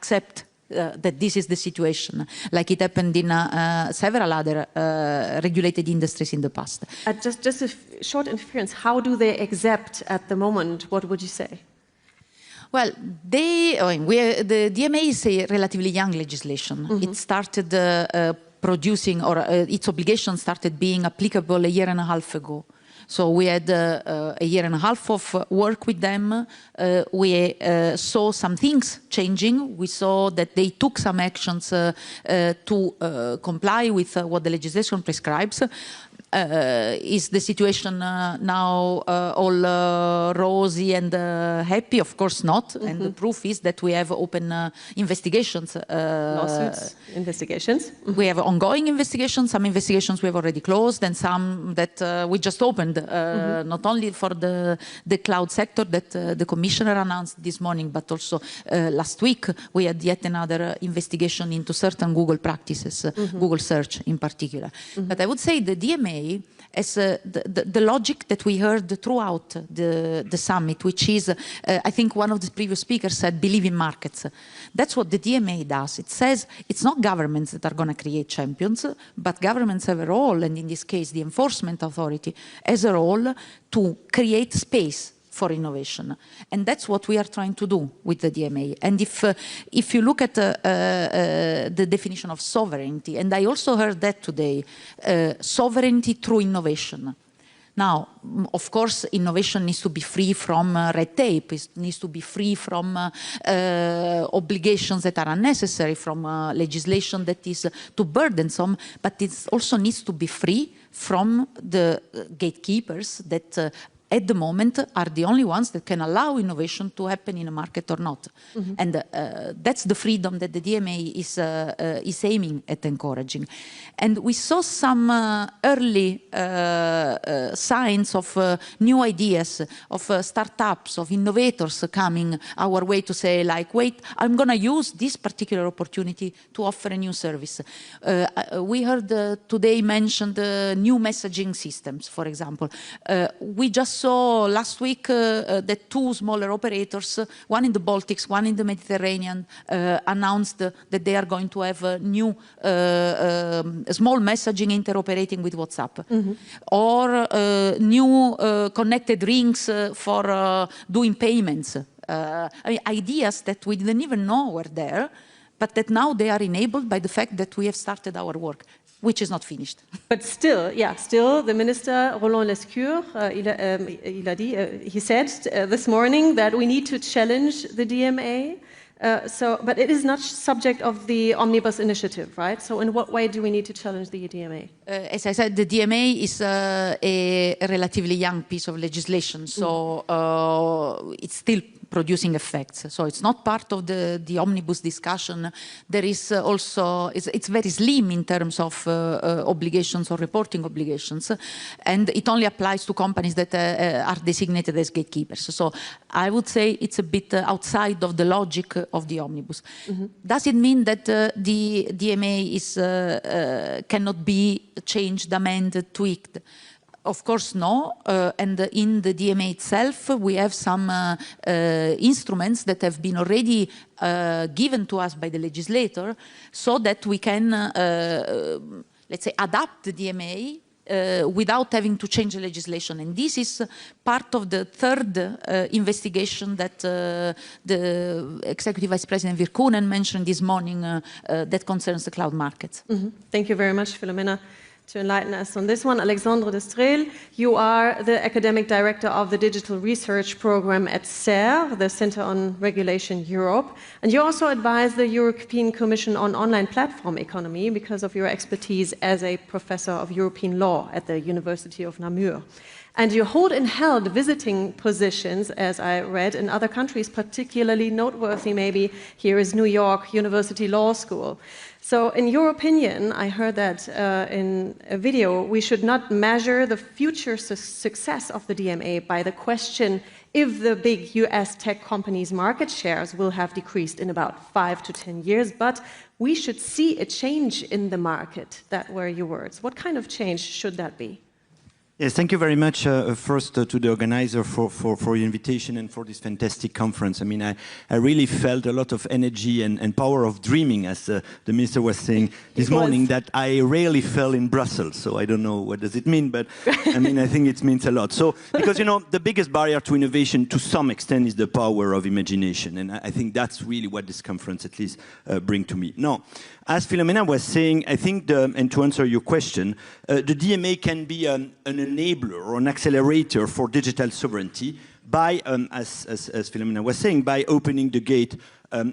accept that this is the situation, like it happened in several other regulated industries in the past. Just a short interference, how do they accept at the moment? What would you say? Well, the DMA is a relatively young legislation. It started producing, or its obligations started being applicable a year and a half ago. So we had a year and a half of work with them. We saw some things changing. We saw that they took some actions to comply with what the legislation prescribes. Is the situation now all rosy and happy? Of course not. And the proof is that we have open investigations. Lawsuits, investigations. We have ongoing investigations. Some investigations we have already closed, and some that we just opened, not only for the cloud sector that the Commissioner announced this morning, but also last week we had yet another investigation into certain Google practices, Google search in particular. But I would say the DMA as the logic that we heard throughout the summit, which is, I think one of the previous speakers said, believe in markets. That's what the DMA does. It says it's not governments that are going to create champions, but governments have a role, and in this case, the enforcement authority has a role to create space for innovation. And that's what we are trying to do with the DMA. And if you look at the definition of sovereignty, and I also heard that today, sovereignty through innovation. Now, of course, innovation needs to be free from red tape. It needs to be free from obligations that are unnecessary, from legislation that is too burdensome, but it also needs to be free from the gatekeepers that at the moment are the only ones that can allow innovation to happen in a market or not. And that's the freedom that the DMA is aiming at encouraging. And we saw some early signs of new ideas, of startups, of innovators coming our way to say, like, wait, I'm going to use this particular opportunity to offer a new service. We heard today mentioned new messaging systems, for example. We just saw last week that two smaller operators, one in the Baltics, one in the Mediterranean, announced that they are going to have a new small messaging interoperating with WhatsApp, or new connected rings for doing payments. I mean, ideas that we didn't even know were there, but that now they are enabled by the fact that we have started our work, which is not finished. But still, yeah, still the minister, Roland Lescure, he said this morning that we need to challenge the DMA. But it is not subject of the Omnibus initiative, right? So in what way do we need to challenge the DMA? As I said, the DMA is a relatively young piece of legislation, so it's still producing effects. So it's not part of the Omnibus discussion. There is also, it's very slim in terms of obligations or reporting obligations, and it only applies to companies that are designated as gatekeepers. So I would say it's a bit outside of the logic of the Omnibus. Does it mean that the DMA is, cannot be changed, amended, tweaked? Of course, no. And in the DMA itself, we have some instruments that have been already given to us by the legislator so that we can, let's say, adapt the DMA without having to change the legislation. And this is part of the third investigation that the Executive Vice President Virkkunen mentioned this morning that concerns the cloud markets. Thank you very much, Philomena, to enlighten us on this one. Alexandre Destrel, you are the Academic Director of the Digital Research Program at CER, the Center on Regulation Europe, and you also advise the European Commission on online platform economy because of your expertise as a professor of European law at the University of Namur. And you hold and held visiting positions, as I read, in other countries, particularly noteworthy maybe here is New York University Law School. So in your opinion, I heard that in a video, we should not measure the future success of the DMA by the question if the big US tech companies' market shares will have decreased in about 5 to 10 years, but we should see a change in the market. That were your words. What kind of change should that be? Yes, thank you very much first to the organizer for your invitation and for this fantastic conference. I mean, I really felt a lot of energy and power of dreaming, as the minister was saying this morning, that I rarely felt in Brussels. So I don't know what does it mean, but I mean, I think it means a lot. So, because, you know, the biggest barrier to innovation to some extent is the power of imagination. And I think that's really what this conference at least brings to me. No, as Philomena was saying, I think, and to answer your question, the DMA can be an enabler or an accelerator for digital sovereignty by, as Philomena was saying, by opening the gate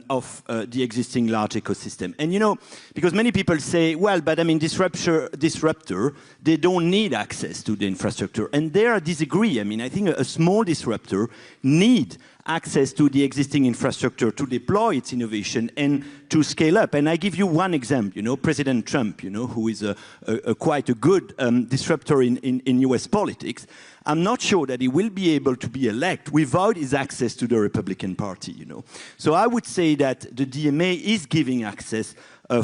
of the existing large ecosystem. And you know, because many people say, well, but I mean, disruptor, they don't need access to the infrastructure. And there I disagree. I mean, I think a small disruptor need access to the existing infrastructure to deploy its innovation and to scale up. And I give you one example, you know, President Trump, you know, who is quite a good disruptor in US politics. I'm not sure that he will be able to be elected without his access to the Republican Party, you know. So I would say that the DMA is giving access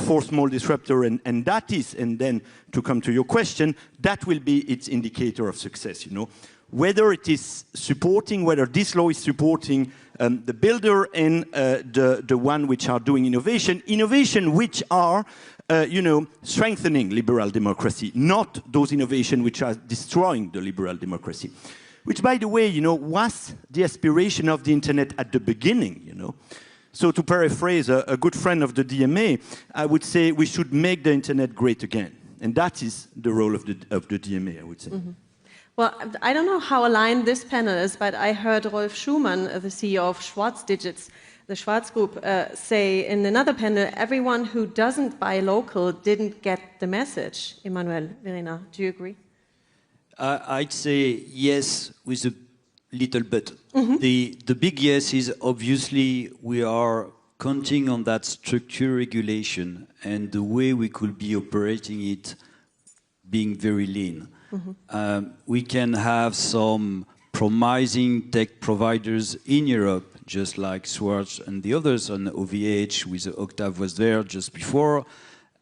for small disruptor, and that is, and then to come to your question, that will be its indicator of success, you know. Whether it is supporting, whether this law is supporting the builder and the one which are doing innovation which are, you know, strengthening liberal democracy, not those innovations which are destroying the liberal democracy. Which, by the way, you know, was the aspiration of the internet at the beginning, you know. So to paraphrase a good friend of the DMA, I would say we should make the internet great again. And that is the role of the DMA, I would say. Mm-hmm. Well, I don't know how aligned this panel is, but I heard Rolf Schumann, the CEO of Schwarz Digits, the Schwarz Group, say in another panel, everyone who doesn't buy local didn't get the message. Emmanuel, Verena, do you agree? I'd say yes, with a little bit. Mm-hmm. The big yes is obviously we are counting on that structure regulation and the way we could be operating it being very lean. Mm-hmm. We can have some promising tech providers in Europe, just like Schwarz and the others, and OVH with Octave was there just before,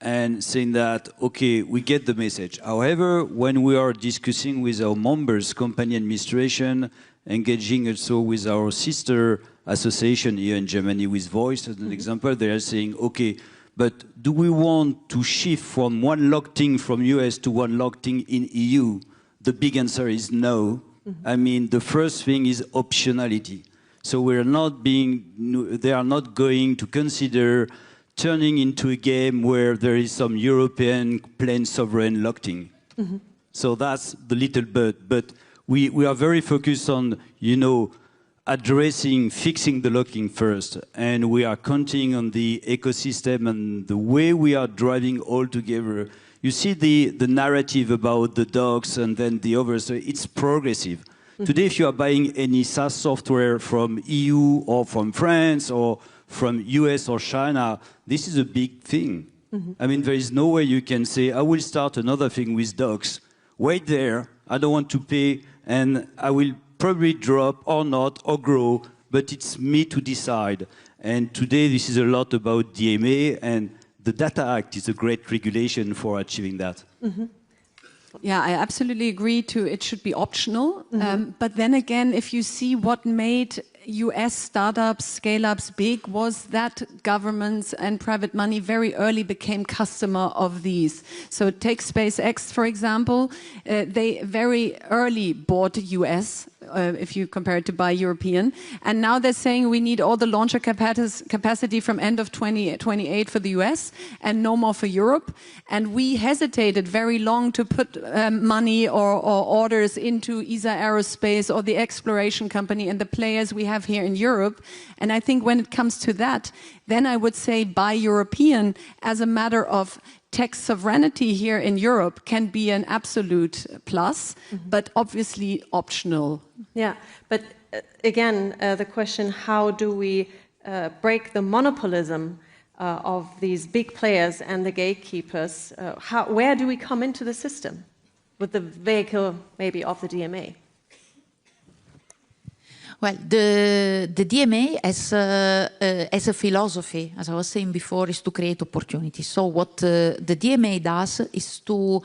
and saying that, okay, we get the message. However, when we are discussing with our members, company administration, engaging also with our sister association here in Germany with Voice, as an example, they are saying, okay, but do we want to shift from one locked-in from US to one locked-in in EU? The big answer is no. Mm-hmm. I mean, the first thing is optionality. So they are not going to consider turning into a game where there is some European plain sovereign locked-in. Mm-hmm. So that's the little bit. But we are very focused on, you know, fixing the locking first, and we are counting on the ecosystem and the way we are driving all together. You see the narrative about the dogs and then the others, so it's progressive. Mm-hmm. Today, if you are buying any SaaS software from EU or from France or from US or China, this is a big thing. Mm-hmm. I mean, there is no way you can say, I will start another thing with dogs. Wait there, I don't want to pay, and I will probably drop or not or grow, but it's me to decide. And today this is a lot about DMA, and the Data Act is a great regulation for achieving that. Mm-hmm. Yeah, I absolutely agree it should be optional. Mm-hmm. But then again, if you see what made US startups, scale-ups big, was that governments and private money very early became customer of these. So take SpaceX, for example. They very early bought US, if you compare it to buy European. And now they're saying we need all the launcher capacity from end of 2028 for the US and no more for Europe. And we hesitated very long to put money or orders into ESA Aerospace or the exploration company and the players we have here in Europe. And I think when it comes to that, then I would say buy European as a matter of tech sovereignty here in Europe can be an absolute plus, but obviously optional. Yeah, but again, the question, how do we break the monopolism of these big players and the gatekeepers? Where do we come into the system with the vehicle maybe of the DMA? Well, the DMA as a philosophy, as I was saying before, is to create opportunities. So what the DMA does is to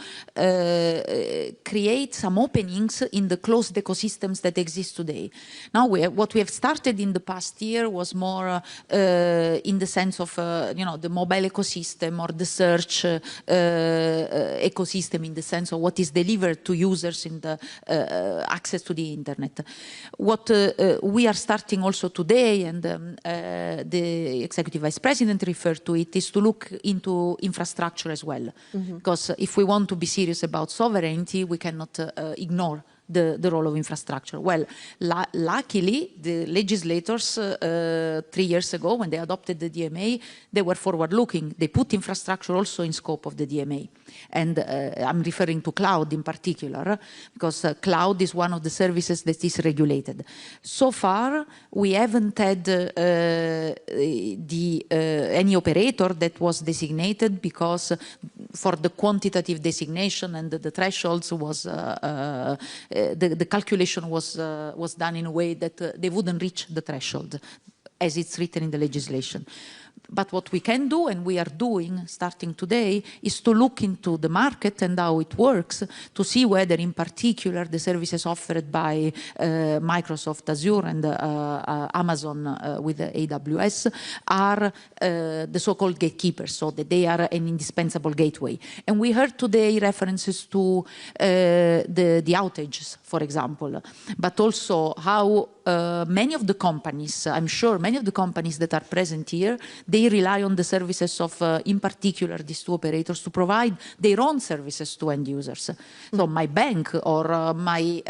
create some openings in the closed ecosystems that exist today. Now, what we have started in the past year was more in the sense of, the mobile ecosystem or the search ecosystem, in the sense of what is delivered to users in the access to the internet. What we are starting also today, and the Executive Vice President referred to it, is to look into infrastructure as well. Because if we want to be serious about sovereignty, we cannot ignore the role of infrastructure. Well, luckily, the legislators 3 years ago, when they adopted the DMA, they were forward-looking. They put infrastructure also in scope of the DMA. And I'm referring to cloud in particular, because cloud is one of the services that is regulated. So far, we haven't had any operator that was designated, because for the quantitative designation and the thresholds was the calculation was done in a way that they wouldn't reach the threshold as it's written in the legislation. But what we can do, and we are doing starting today, is to look into the market and how it works, to see whether in particular the services offered by Microsoft Azure and Amazon with AWS are the so-called gatekeepers, so that they are an indispensable gateway. And we heard today references to the outages, for example, but also how many of the companies, I'm sure many of the companies that are present here, they rely on the services of, in particular, these two operators to provide their own services to end users. So my bank or my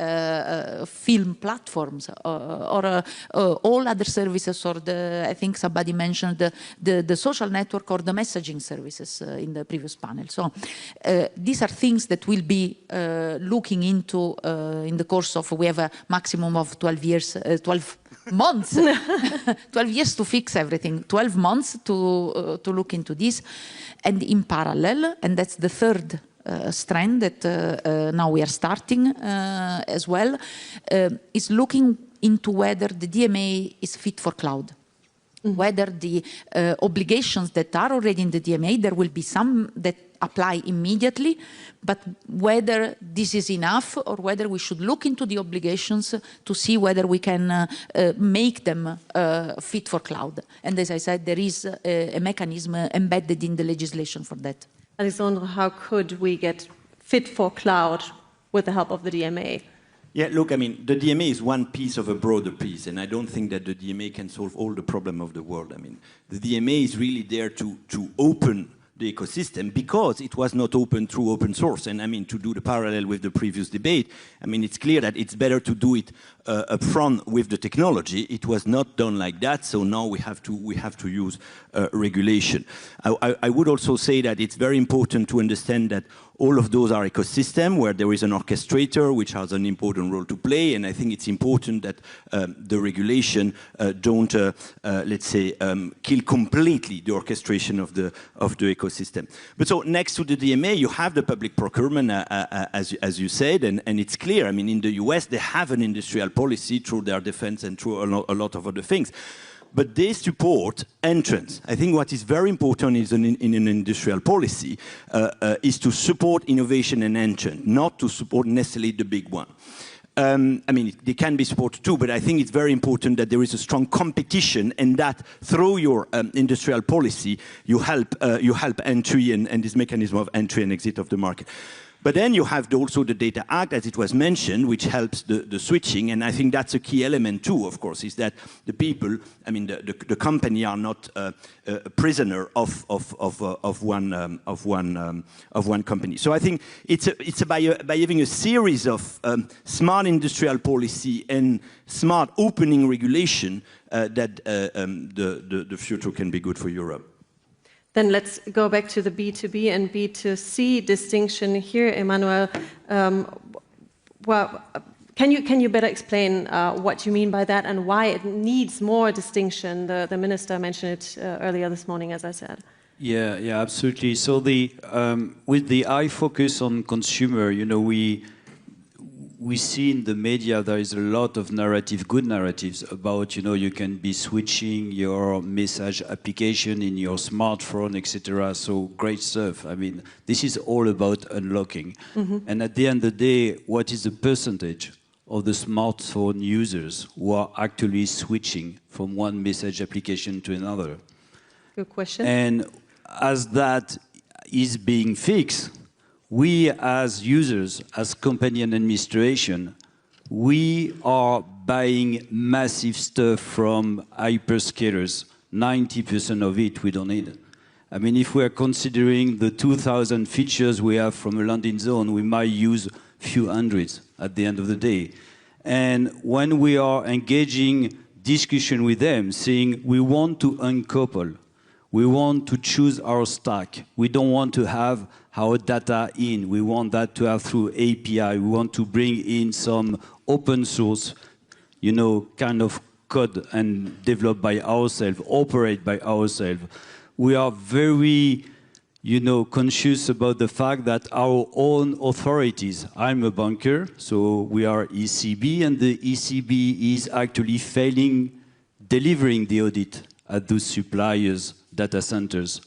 film platforms or all other services, or I think somebody mentioned the social network or the messaging services in the previous panel. So these are things that we'll be looking into in the course of, we have a maximum of 12 years, 12 months, 12 years to fix everything, 12 months to look into this. And in parallel, and that's the third strand that now we are starting as well, is looking into whether the DMA is fit for cloud. Whether the obligations that are already in the DMA, there will be some that apply immediately, but whether this is enough or whether we should look into the obligations to see whether we can make them fit for cloud. And as I said, there is a mechanism embedded in the legislation for that. Alexandre, how could we get fit for cloud with the help of the DMA? Yeah, look, I mean, the DMA is one piece of a broader piece, and I don't think that the DMA can solve all the problem of the world. I mean, the DMA is really there to open the ecosystem, because it was not open through open source. And I mean, to do the parallel with the previous debate, I mean, it's clear that it's better to do it up front with the technology. It was not done like that, so now we have to use regulation. I would also say that it's very important to understand that all of those are ecosystems where there is an orchestrator which has an important role to play, and I think it's important that the regulation don't, let's say, kill completely the orchestration of the ecosystem. But so next to the DMA, you have the public procurement, as you said, and it's clear. I mean, in the US, they have an industrial policy through their defense and through a lot of other things. But they support entrance. I think what is very important is in an industrial policy is to support innovation and entrance, not to support necessarily the big one. I mean, they can be supported too, but I think it's very important that there is a strong competition, and that through your industrial policy, you help entry and this mechanism of entry and exit of the market. But then you have also the Data Act, as it was mentioned, which helps the switching, and I think that's a key element too, of course, is that the people, I mean, the company are not a prisoner of one company. So I think it's by having a series of smart industrial policy and smart opening regulation that the future can be good for Europe. Then let's go back to the B2B and B2C distinction here, Emmanuel. Well, can you better explain what you mean by that and why it needs more distinction? The minister mentioned it earlier this morning, as I said. Yeah, absolutely. So with the eye focus on consumer, you know, we we see in the media there is a lot of narrative, good narratives about, you can be switching your message application in your smartphone, etc. So great stuff. I mean, this is all about unlocking. And at the end of the day, what is the percentage of the smartphone users who are actually switching from one message application to another? Good question. And as that is being fixed, we as users, as company and administration, we are buying massive stuff from hyperscalers. 90% of it we don't need. I mean, if we are considering the 2,000 features we have from a landing zone, we might use few hundreds at the end of the day. And when we are engaging discussion with them, saying we want to uncouple, we want to choose our stack, we don't want to have our data in, we want that to have through API, we want to bring in some open source, kind of code and develop by ourselves, operate by ourselves. We are very conscious about the fact that our own authorities, I'm a banker, so we are ECB, and the ECB is actually failing delivering the audit at those suppliers' data centers.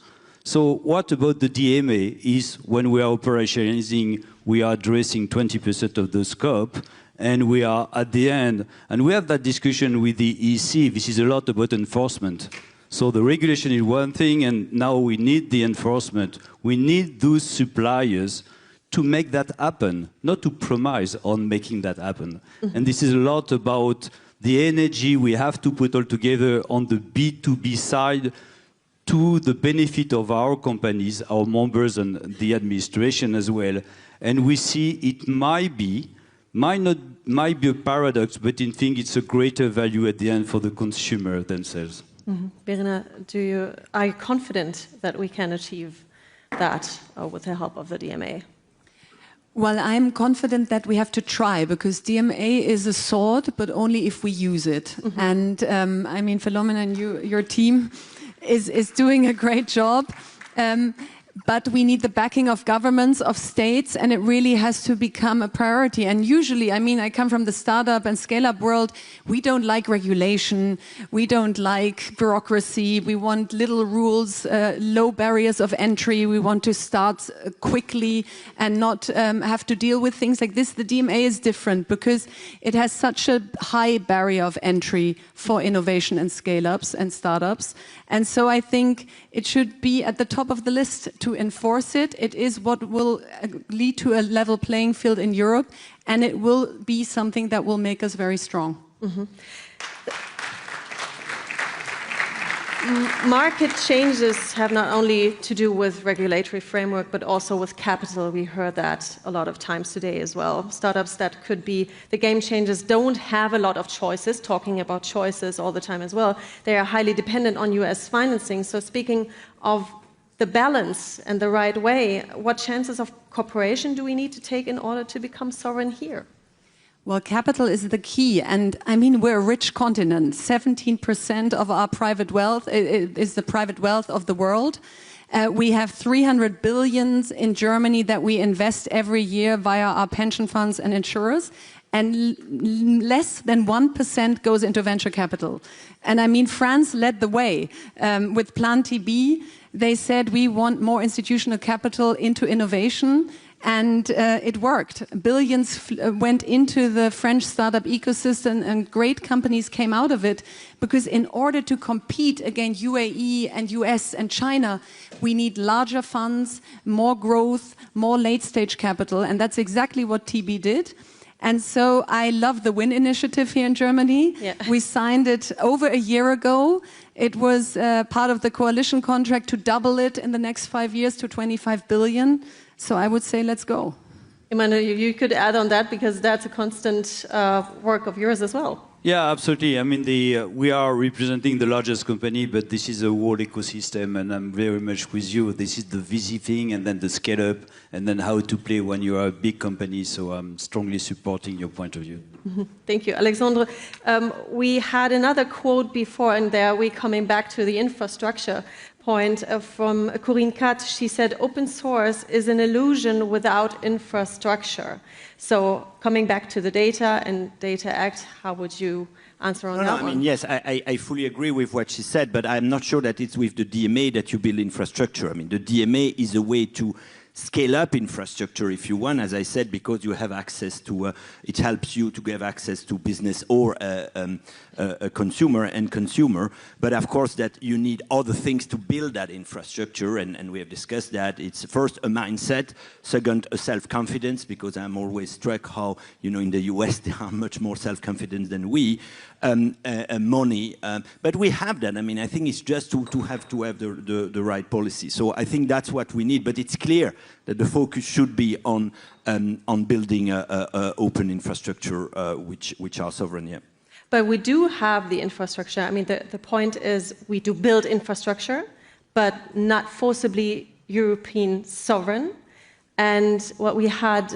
So what about the DMA is when we are operationalizing, we are addressing 20% of the scope, and we are at the end, and we have that discussion with the EC, this is a lot about enforcement. So the regulation is one thing, and now we need the enforcement. We need those suppliers to make that happen, not to promise on making that happen. And this is a lot about the energy we have to put all together on the B2B side to the benefit of our companies, our members, and the administration as well. And we see it might be a paradox, but I think it's a greater value at the end for the consumer themselves. Birna, are you confident that we can achieve that with the help of the DMA? Well, I'm confident that we have to try, because DMA is a sword, but only if we use it. And I mean, Philomena and your team is doing a great job. But we need the backing of governments, of states, and it really has to become a priority. And usually, I mean, I come from the startup and scale-up world. We don't like regulation. We don't like bureaucracy. We want little rules, low barriers of entry. We want to start quickly and not have to deal with things like this. The DMA is different because it has such a high barrier of entry for innovation and scale-ups and startups. And so I think it should be at the top of the list to enforce it. It is what will lead to a level playing field in Europe, and it will be something that will make us very strong. Market changes have not only to do with regulatory framework, but also with capital. We heard that a lot of times today as well. Startups that could be the game changers don't have a lot of choices, talking about choices all the time as well. They are highly dependent on US financing. So speaking of the balance and the right way, what chances of cooperation do we need to take in order to become sovereign here? Well, capital is the key. And I mean, we're a rich continent. 17% of our private wealth is the private wealth of the world. We have 300 billion in Germany that we invest every year via our pension funds and insurers. And less than 1% goes into venture capital. And I mean, France led the way with Plan TB. They said we want more institutional capital into innovation. And it worked. Billions went into the French startup ecosystem, and great companies came out of it, because in order to compete against UAE and US and China, we need larger funds, more growth, more late-stage capital, and that's exactly what TB did. And so I love the WIN initiative here in Germany. Yeah. We signed it over a year ago. It was part of the coalition contract to double it in the next 5 years to 25 billion. So I would say, let's go. Emmanuel, you could add on that, because that's a constant work of yours as well. Yeah, absolutely. I mean, we are representing the largest company, but this is a whole ecosystem, and I'm very much with you. This is the VC thing, and then the scale-up, and then how to play when you are a big company. So I'm strongly supporting your point of view. Thank you. Alexandre, we had another quote before, and there we're coming back to the infrastructure point from Corinne Katt. She said, open source is an illusion without infrastructure. So coming back to the Data and Data Act, how would you answer on that one? I mean, yes, I fully agree with what she said, but I'm not sure that it's with the DMA that you build infrastructure. I mean, the DMA is a way to scale up infrastructure if you want, as I said, because you have access to, it helps you to have access to business or a consumer, but of course that you need other things to build that infrastructure, and we have discussed that. It's first a mindset, second a self-confidence, because I'm always struck how, you know, in the US they are much more self-confident than we, money, but we have that. I mean, I think it's just to have the right policy. So I think that's what we need, but it's clear that the focus should be on building open infrastructure which are sovereign. Yeah. But we do have the infrastructure. I mean, the point is we do build infrastructure, but not forcibly European sovereign. And what we had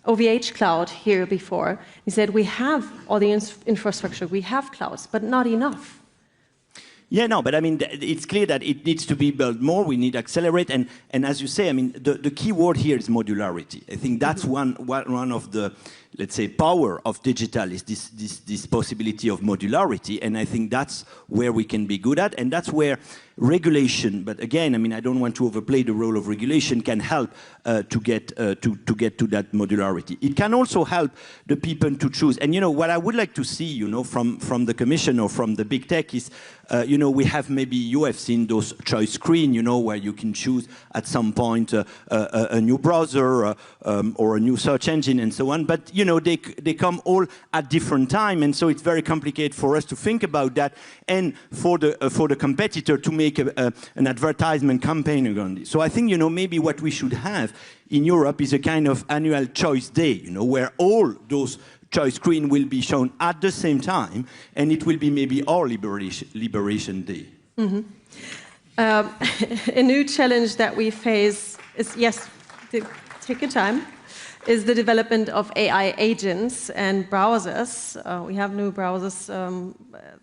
OVH Cloud here before, he said we have all the infrastructure, we have clouds, but not enough. Yeah, no, but I mean, it's clear that it needs to be built more. We need to accelerate, and as you say, I mean, the key word here is modularity. I think that's one of the, let's say, power of digital is this possibility of modularity, and I think that's where we can be good at, and that's where regulation. But again, I mean, I don't want to overplay the role of regulation. Can help to get to that modularity. It can also help the people to choose. And you know what I would like to see, you know, from the Commission or from the big tech is, you know, we have maybe you have seen those choice screen, you know, where you can choose at some point a new browser or a new search engine and so on. But you know, they come all at different time, and so it's very complicated for us to think about that, and for the competitor to make an advertisement campaign around this. So I think, you know, maybe what we should have in Europe is a kind of annual choice day, you know, where all those choice screen will be shown at the same time, and it will be maybe our liberation day. Mm-hmm. A new challenge that we face is, yes, take your time, is the development of AI agents and browsers. We have new browsers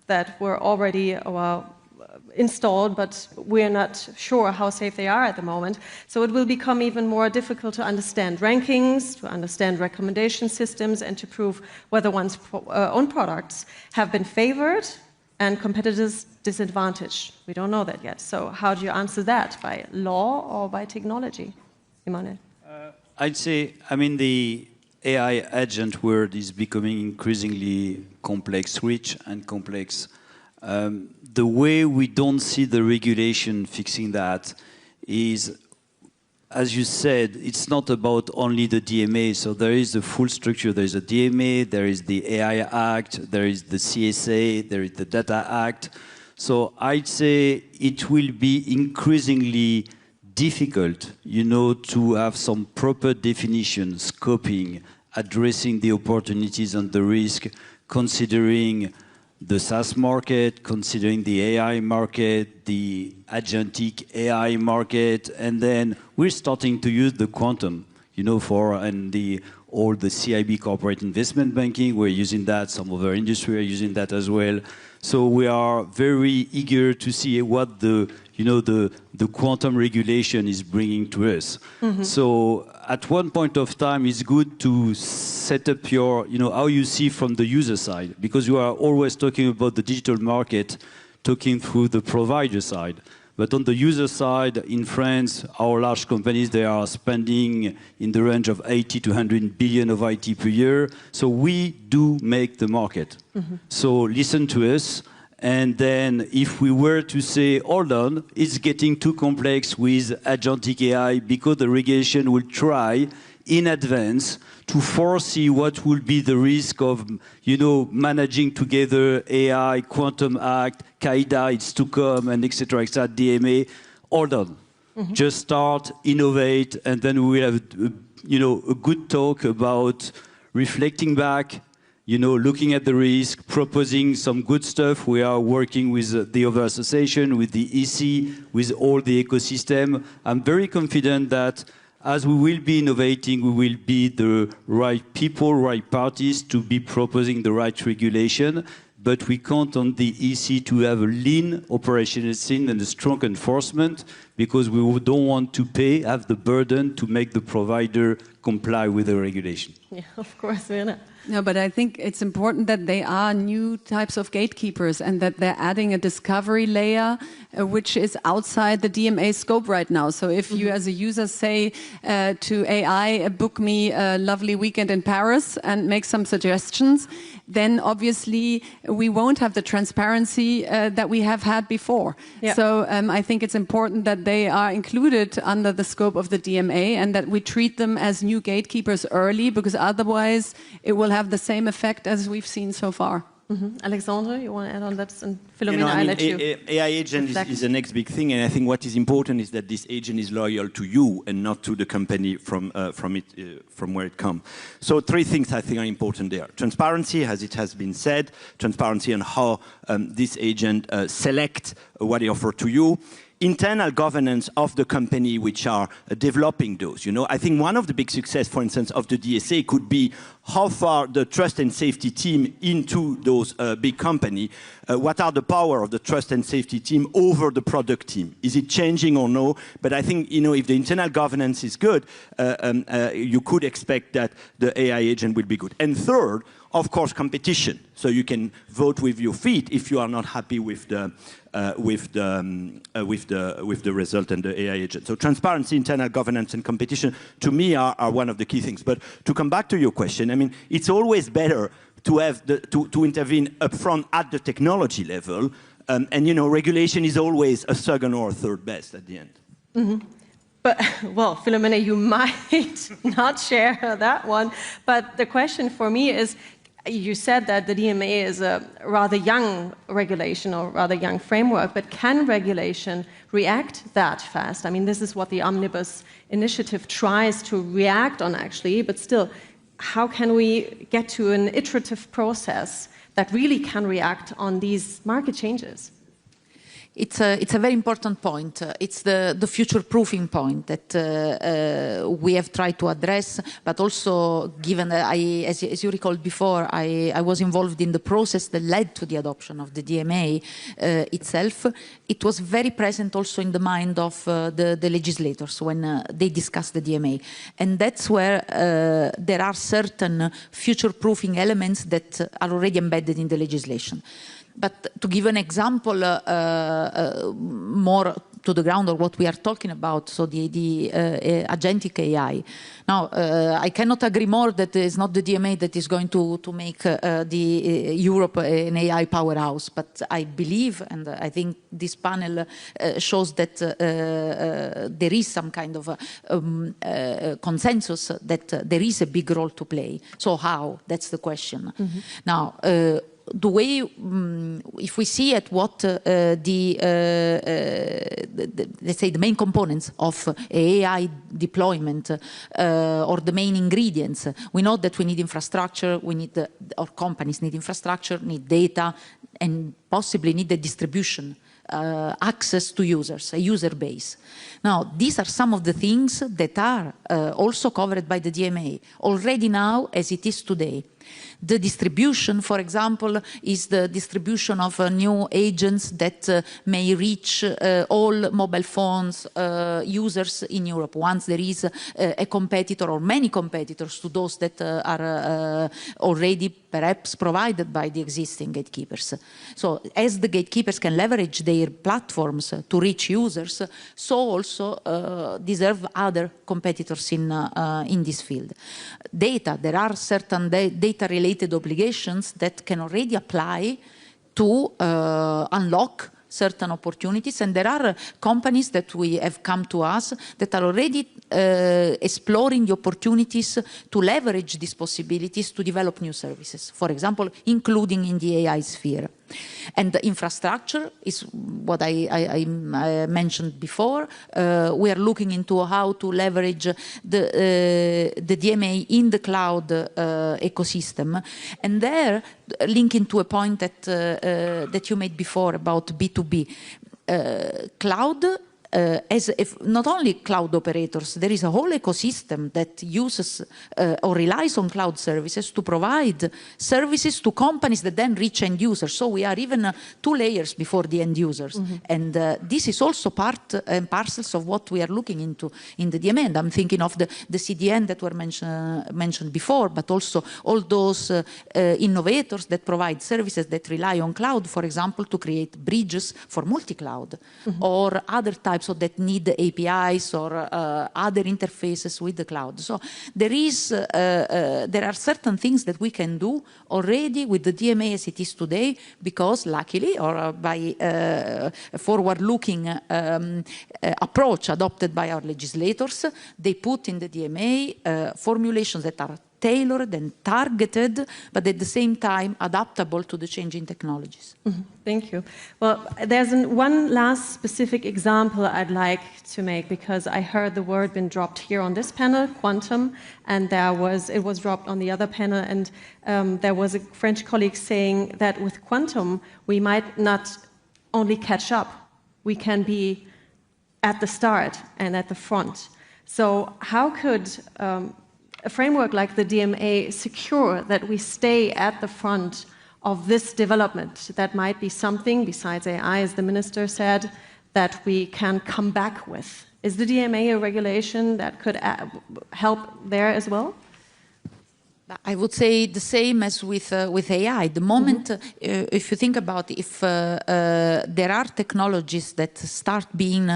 that were already installed, but we're not sure how safe they are at the moment. So it will become even more difficult to understand rankings, to understand recommendation systems, and to prove whether one's own products have been favored and competitors disadvantaged. We don't know that yet. So how do you answer that? By law or by technology? Emmanuel? I'd say, I mean, the AI agent world is becoming increasingly complex, rich and complex. The way we don't see the regulation fixing that is, as you said, it's not about only the DMA. So there is a full structure. There is a DMA, there is the AI Act, there is the CSA, there is the Data Act. So I'd say it will be increasingly difficult, you know, to have some proper definition, scoping, addressing the opportunities and the risk, considering the SaaS market, considering the AI market, the agentic AI market, and then we're starting to use the quantum, you know, all the CIB corporate investment banking, we're using that, some other industry are using that as well. So we are very eager to see what the quantum regulation is bringing to us. Mm-hmm. So at one point of time, it's good to set up your, you know, how you see from the user side, because you are always talking about the digital market, talking through the provider side. But on the user side, in France, our large companies, they are spending in the range of 80 to 100 billion of IT per year. So we do make the market. Mm-hmm. So listen to us. And then if we were to say, hold on, it's getting too complex with agentic AI, because the regulation will try in advance to foresee what will be the risk of, you know, managing together AI, Quantum Act, CAIDA, it's to come, and etc., DMA. Hold on. Mm-hmm. Just start, innovate, and then we will have, you know, a good talk about reflecting back, you know, looking at the risk, proposing some good stuff. We are working with the other association, with the EC, with all the ecosystem. I'm very confident that as we will be innovating, we will be the right people, right parties to be proposing the right regulation. but we count on the EC to have a lean operational scene and a strong enforcement, because we don't want to have the burden to make the provider comply with the regulation. Yeah, of course, Werner. No, but I think it's important that they are new types of gatekeepers and that they're adding a discovery layer which is outside the DMA scope right now. So if you as a user say to AI, book me a lovely weekend in Paris and make some suggestions, then obviously we won't have the transparency that we have had before. Yeah. So I think it's important that they are included under the scope of the DMA and that we treat them as new gatekeepers early, because otherwise it will have the same effect as we've seen so far. Alexandre, you want to add on that? And Philomena, I'll let you. AI agent is the next big thing, and I think what is important is that this agent is loyal to you and not to the company from where it comes. So 3 things I think are important there. Transparency, as it has been said, transparency on how this agent select what they offer to you. Internal governance of the company which are developing those. You know, I think one of the big success, for instance, of the DSA could be how far the trust and safety team into those big company, what are the power of the trust and safety team over the product team? Is it changing or no? But I think, you know, if the internal governance is good, you could expect that the AI agent will be good. And third, of course, competition. So you can vote with your feet if you are not happy with the result and the AI agent. So transparency, internal governance, and competition, to me, are one of the key things. But to come back to your question, I mean, it's always better to have to intervene upfront at the technology level, and you know, regulation is always a second or a third best at the end. But, well, Philomena, you might not share that one, but the question for me is, you said that the DMA is a rather young regulation or rather young framework, but can regulation react that fast? I mean, this is what the Omnibus initiative tries to react on, actually, but still, how can we get to an iterative process that really can react on these market changes? It's a very important point. It's the future-proofing point that we have tried to address, but also given that as you recalled before, I was involved in the process that led to the adoption of the DMA itself. It was very present also in the mind of the legislators when they discussed the DMA. And that's where there are certain future-proofing elements that are already embedded in the legislation. But to give an example more to the ground of what we are talking about, so the agentic AI. Now, I cannot agree more that it's not the DMA that is going to make Europe an AI powerhouse, but I believe, and I think this panel shows that there is some kind of consensus that there is a big role to play. So how? That's the question. Now, the way, if we see at what let's say the main components of AI deployment or the main ingredients, we know that we need infrastructure, we need, or companies need infrastructure, need data, and possibly need the distribution, access to users, a user base. Now, these are some of the things that are also covered by the DMA already now as it is today. The distribution, for example, is the distribution of new agents that may reach all mobile phones users in Europe once there is a competitor or many competitors to those that are already perhaps provided by the existing gatekeepers. So as the gatekeepers can leverage their platforms to reach users, so also deserve other competitors in this field. Data, there are certain data-related obligations that can already apply to unlock certain opportunities, and there are companies that we have come to us that are already exploring the opportunities to leverage these possibilities to develop new services, for example, including in the AI sphere. And the infrastructure is what I mentioned before. We are looking into how to leverage the DMA in the cloud ecosystem. And there, linking to a point that you made before about B2B, cloud not only cloud operators, there is a whole ecosystem that uses or relies on cloud services to provide services to companies that then reach end users. So we are even 2 layers before the end users. And this is also part and parcels of what we are looking into in the DMA. And I'm thinking of the CDN that were mentioned before, but also all those innovators that provide services that rely on cloud, for example, to create bridges for multi-cloud, or other types that need APIs or other interfaces with the cloud. So there are certain things that we can do already with the DMA as it is today, because luckily, or by a forward-looking approach adopted by our legislators, they put in the DMA formulations that are tailored and targeted, but at the same time adaptable to the changing technologies. Thank you. Well, there's one last specific example I'd like to make, because I heard the word been dropped here on this panel, quantum, and it was dropped on the other panel, and there was a French colleague saying that with quantum, we might not only catch up, we can be at the start and at the front. So how could a framework like the DMA secure that we stay at the front of this development? That might be something, besides AI, as the minister said, that we can come back with. Is the DMA a regulation that could help there as well? I would say the same as with AI. The moment, if you think about if there are technologies that start being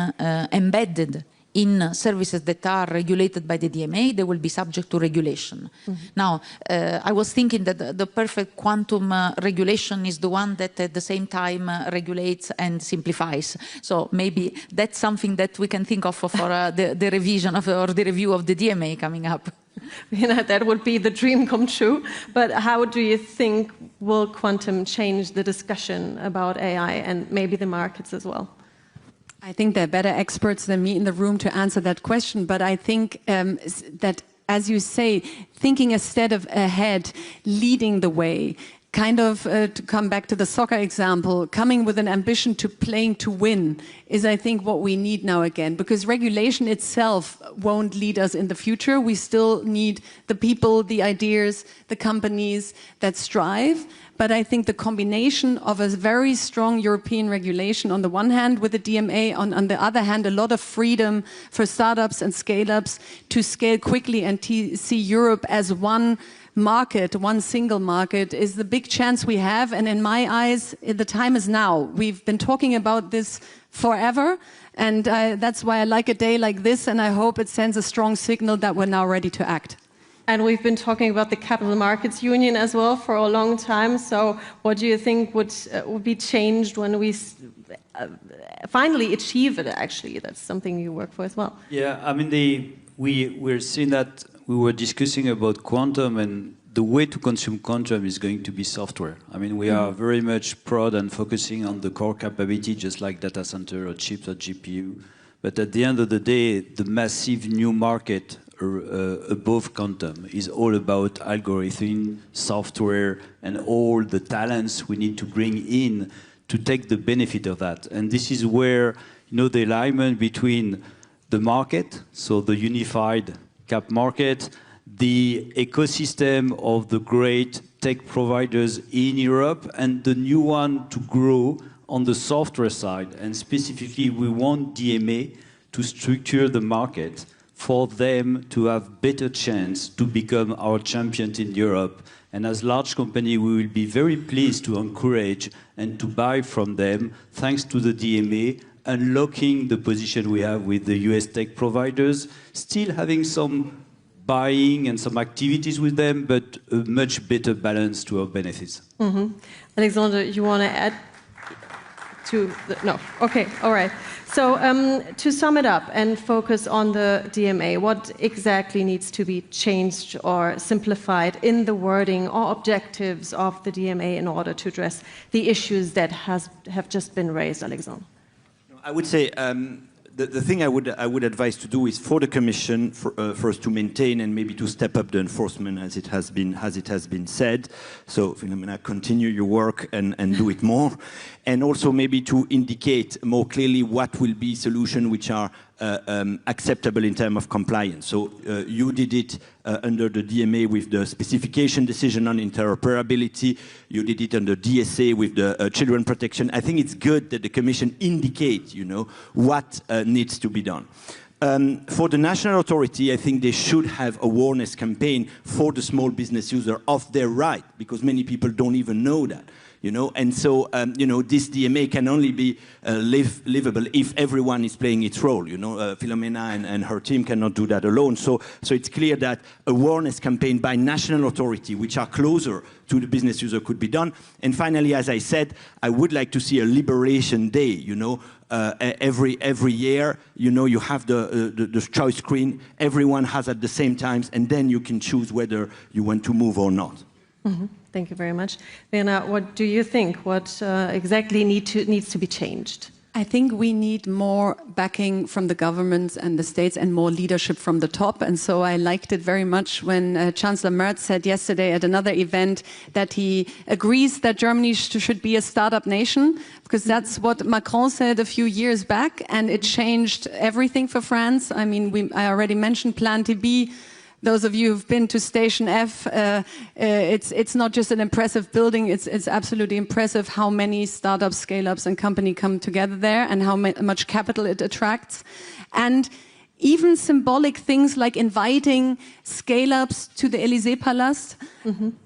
embedded in services that are regulated by the DMA, they will be subject to regulation. Now, I was thinking that the perfect quantum regulation is the one that at the same time regulates and simplifies. So maybe that's something that we can think of for the revision of, or the review of the DMA coming up. You know, that would be the dream come true. But how do you think will quantum change the discussion about AI and maybe the markets as well? I think there are better experts than me in the room to answer that question, but I think that, as you say, thinking a step ahead, leading the way, kind of, to come back to the soccer example, coming with an ambition to playing to win is, I think, what we need now again, because regulation itself won't lead us in the future. We still need the people, the ideas, the companies that strive. But I think the combination of a very strong European regulation on the one hand with the DMA, on the other hand, a lot of freedom for startups and scale-ups to scale quickly and see Europe as one market, one single market, is the big chance we have. And in my eyes, the time is now. We've been talking about this forever, and that's why I like a day like this, and I hope it sends a strong signal that we're now ready to act. And we've been talking about the Capital Markets Union as well for a long time. So what do you think would be changed when we finally achieve it, actually? That's something you work for as well. Yeah, I mean, we're seeing that we were discussing about quantum, and the way to consume quantum is going to be software. I mean, we are very much proud and focusing on the core capability, just like data center or chips or GPU. But at the end of the day, the massive new market above quantum is all about algorithm, software, and all the talents we need to bring in to take the benefit of that. And this is where, you know, the alignment between the market, so the unified cap market, the ecosystem of the great tech providers in Europe, and the new one to grow on the software side. And specifically, we want DMA to structure the market for them to have better chance to become our champions in Europe. And as large company, we will be very pleased to encourage and to buy from them, thanks to the DMA, unlocking the position we have with the US tech providers, still having some buying and some activities with them, but a much better balance to our benefits. Alexander, you want to add to the, no? Okay, all right. So to sum it up and focus on the DMA, what exactly needs to be changed or simplified in the wording or objectives of the DMA in order to address the issues that have just been raised, Alexander? I would say the thing I would advise to do is for the Commission first to maintain and maybe to step up the enforcement as it has been said. So Philomena, continue your work and do it more, and also maybe to indicate more clearly what will be solutions which are acceptable in terms of compliance. So you did it under the DMA with the specification decision on interoperability. You did it under DSA with the children protection. I think it's good that the Commission indicates, what needs to be done. For the national authority, I think they should have awareness campaign for the small business user of their right, because many people don't even know that. And so, this DMA can only be livable if everyone is playing its role. Philomena and her team cannot do that alone. So it's clear that awareness campaign by national authority, which are closer to the business user, could be done. And finally, as I said, I would like to see a liberation day. Every year, you have the choice screen. Everyone has at the same times, and then you can choose whether you want to move or not. Mm-hmm. Thank you very much. Lena, what do you think? What exactly needs to be changed? I think we need more backing from the governments and the states and more leadership from the top. And so I liked it very much when Chancellor Merz said yesterday at another event that he agrees that Germany should be a startup nation, because that's what Macron said a few years back, and it changed everything for France. I mean, I already mentioned Plan TB. Those of you who've been to Station F, it's not just an impressive building, it's absolutely impressive how many startups, scale-ups and companies come together there and how much capital it attracts. And even symbolic things like inviting scale-ups to the Élysée-Palast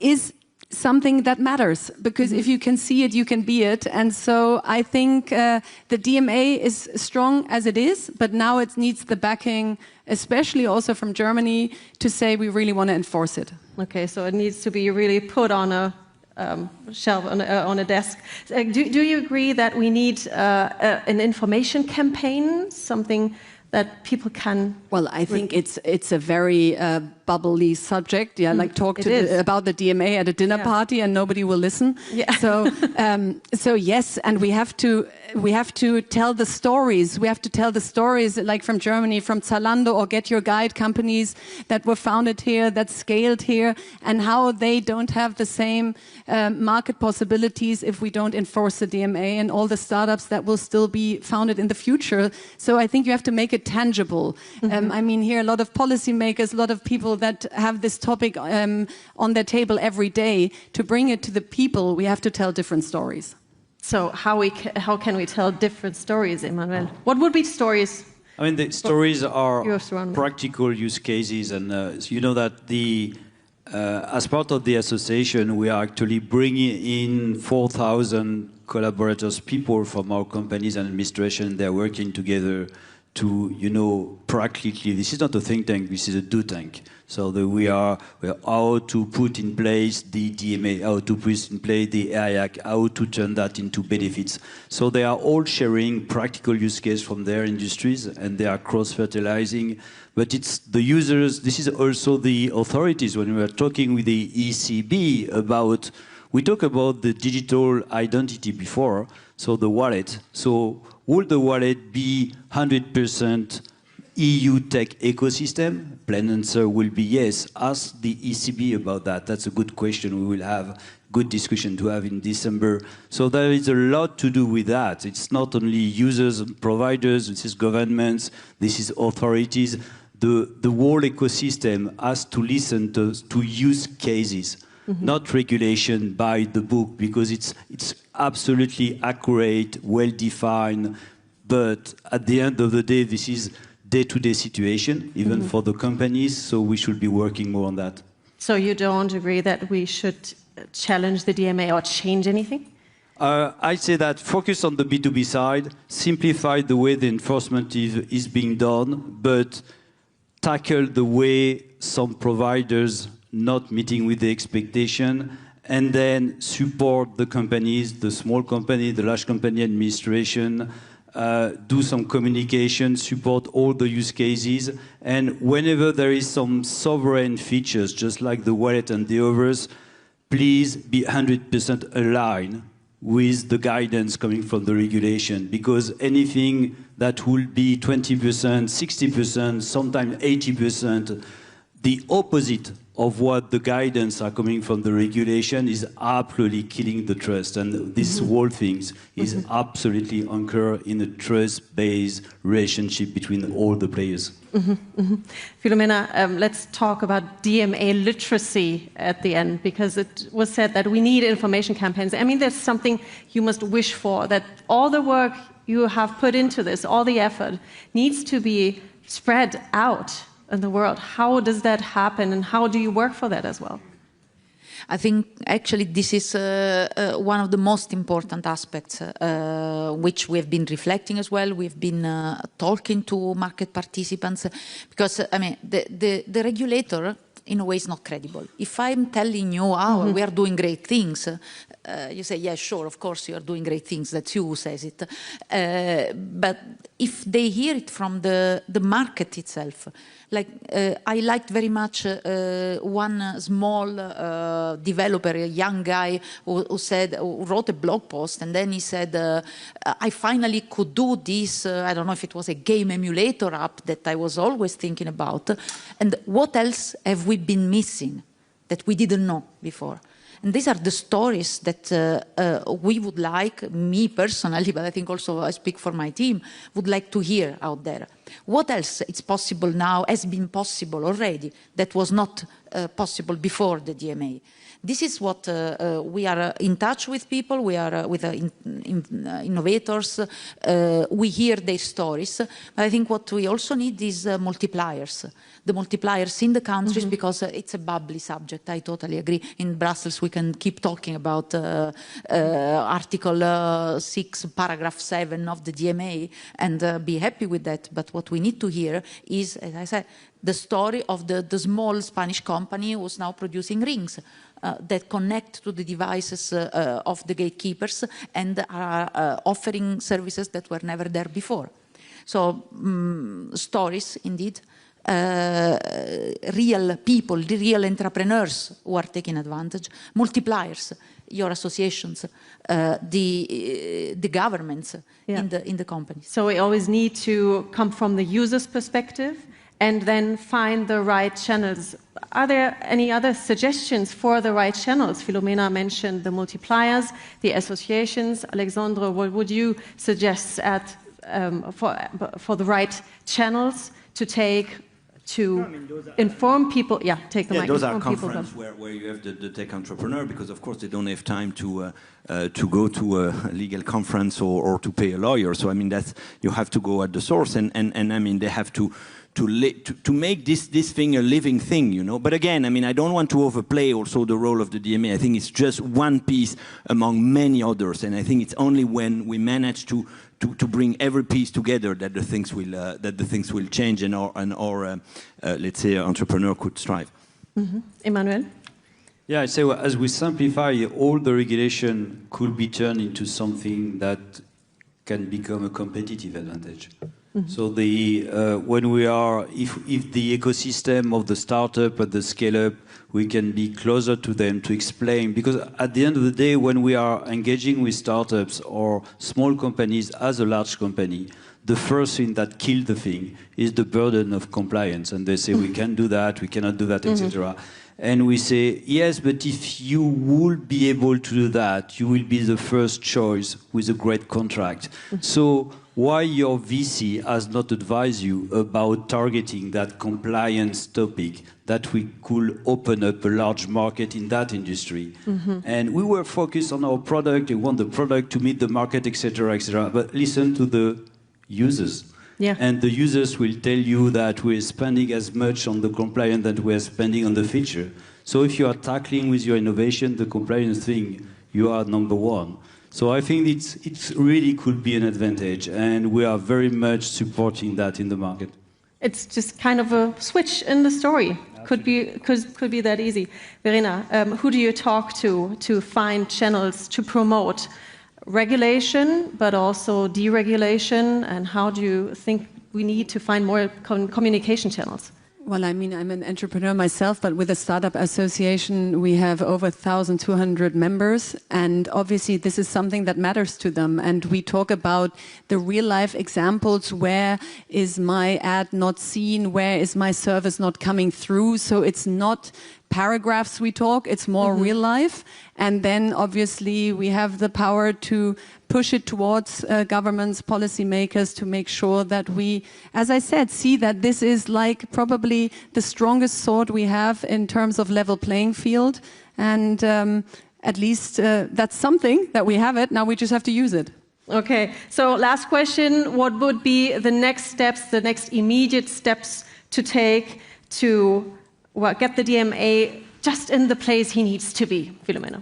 is something that matters, because if you can see it, you can be it. And so I think the DMA is strong as it is, but now it needs the backing, especially also from Germany, to say we really want to enforce it. Okay, so it needs to be really put on a shelf, on a desk. Do you agree that we need an information campaign, something that people can... Well, I think it's a very bubbly subject. Yeah, like talk about the DMA at a dinner party and nobody will listen. Yeah. So yes, and we have to tell the stories. We have to tell the stories, like from Germany, from Zalando or Get Your Guide, companies that were founded here, that scaled here, and how they don't have the same market possibilities if we don't enforce the DMA, and all the startups that will still be founded in the future. So I think you have to make it tangible. I mean, here a lot of policymakers, a lot of people that have this topic on their table every day. To bring it to the people, we have to tell different stories. So how can we tell different stories, Emmanuel? What would be stories? I mean, the stories are practical use cases, and you know that as part of the association, we are actually bringing in 4,000 collaborators, people from our companies and administration. They're working together to, practically, this is not a think tank, this is a do tank. So we are how to put in place the DMA, how to put in place the AI Act, how to turn that into benefits. So they are all sharing practical use case from their industries, and they are cross-fertilizing. But it's the users, this is also the authorities. When we were talking with the ECB about, we talked about the digital identity before, so the wallet. So would the wallet be 100% EU tech ecosystem? Plain answer will be yes. Ask the ECB about that. That's a good question. We will have good discussion to have in December. So there is a lot to do with that. It's not only users and providers, this is governments, this is authorities. The whole ecosystem has to listen to use cases, not regulation by the book, because it's absolutely accurate, well-defined, but at the end of the day, this is day-to-day situation, even for the companies, so we should be working more on that. So you don't agree that we should challenge the DMA or change anything? I say that focus on the B2B side, simplify the way the enforcement is being done, but tackle the way some providers not meeting with the expectation, and then support the companies, the small company, the large company administration, do some communication, support all the use cases, and whenever there is some sovereign features, just like the wallet and the others, please be 100% aligned with the guidance coming from the regulation, because anything that will be 20%, 60%, sometimes 80%, the opposite of what the guidance are coming from the regulation is absolutely killing the trust. And this whole thing is absolutely anchored in a trust-based relationship between all the players. Filomena, let's talk about DMA literacy at the end, because it was said that we need information campaigns. I mean, there's something you must wish for, that all the work you have put into this, all the effort, needs to be spread out in the world. How does that happen, and how do you work for that as well? I think actually this is one of the most important aspects which we have been reflecting as well. We've been talking to market participants, because I mean the regulator in a way is not credible. If I'm telling you, we are doing great things, you say, yeah, sure, of course you are doing great things, that's you who says it. But if they hear it from the market itself, like I liked very much one small developer, a young guy who wrote a blog post, and then he said, I finally could do this, I don't know if it was a game emulator app that I was always thinking about, and what else have we been missing that we didn't know before? And these are the stories that we would like, me personally, but I think also I speak for my team, would like to hear out there. What else is possible now, has been possible already, that was not possible before the DMA? This is what we are in touch with people, we are with innovators, we hear their stories. But I think what we also need is multipliers. The multipliers in the countries, because it's a bubbly subject, I totally agree. In Brussels we can keep talking about Article 6, Paragraph 7 of the DMA and be happy with that. But what we need to hear is, as I said, the story of the small Spanish company who's now producing rings that connect to the devices of the gatekeepers and are offering services that were never there before. So stories, indeed, real people, the real entrepreneurs who are taking advantage, multipliers, your associations, the governments in the companies. So we always need to come from the user's perspective and then find the right channels. Are there any other suggestions for the right channels? Filomena mentioned the multipliers, the associations. Alexandre, what would you suggest for the right channels to take to inform people? Yeah, take the mic. Those are conferences where you have the tech entrepreneur, because of course they don't have time to go to a legal conference or to pay a lawyer. So I mean, that's, you have to go at the source, and I mean they have to make this thing a living thing, you know. But again, I mean, I don't want to overplay also the role of the DMA. I think it's just one piece among many others, and I think it's only when we manage to bring every piece together that the things will change, and our let's say entrepreneur could strive. Emmanuel? Yeah, I'd say, well, as we simplify, all the regulation could be turned into something that can become a competitive advantage. So when we are, if the ecosystem of the startup and the scale-up, we can be closer to them to explain, because at the end of the day, when we are engaging with startups or small companies as a large company, the first thing that kills the thing is the burden of compliance, and they say we can do that, we cannot do that, etc. And we say, yes, but if you would be able to do that, you will be the first choice with a great contract. So why your VC has not advised you about targeting that compliance topic, that we could open up a large market in that industry? And we were focused on our product, we want the product to meet the market, etc., etc. But listen to the users. Yeah. And the users will tell you that we're spending as much on the compliance that we're spending on the feature. So if you are tackling with your innovation the compliance thing, you are number one. So I think it really could be an advantage, and we are very much supporting that in the market. It's just kind of a switch in the story. Could be that easy. Verena, who do you talk to find channels to promote regulation, but also deregulation, and how do you think we need to find more communication channels? Well, I mean, I'm an entrepreneur myself, but with a startup association, we have over 1,200 members. And obviously, this is something that matters to them. And we talk about the real life examples. Where is my ad not seen? Where is my service not coming through? So it's not paragraphs we talk, it's more real life. And then obviously we have the power to push it towards governments, policymakers, to make sure that we, as I said, see that this is like probably the strongest sword we have in terms of level playing field. And at least that's something that we have it. Now we just have to use it. Okay, so last question. What would be the next steps, the next immediate steps to take to get the DMA just in the place he needs to be, Filomena?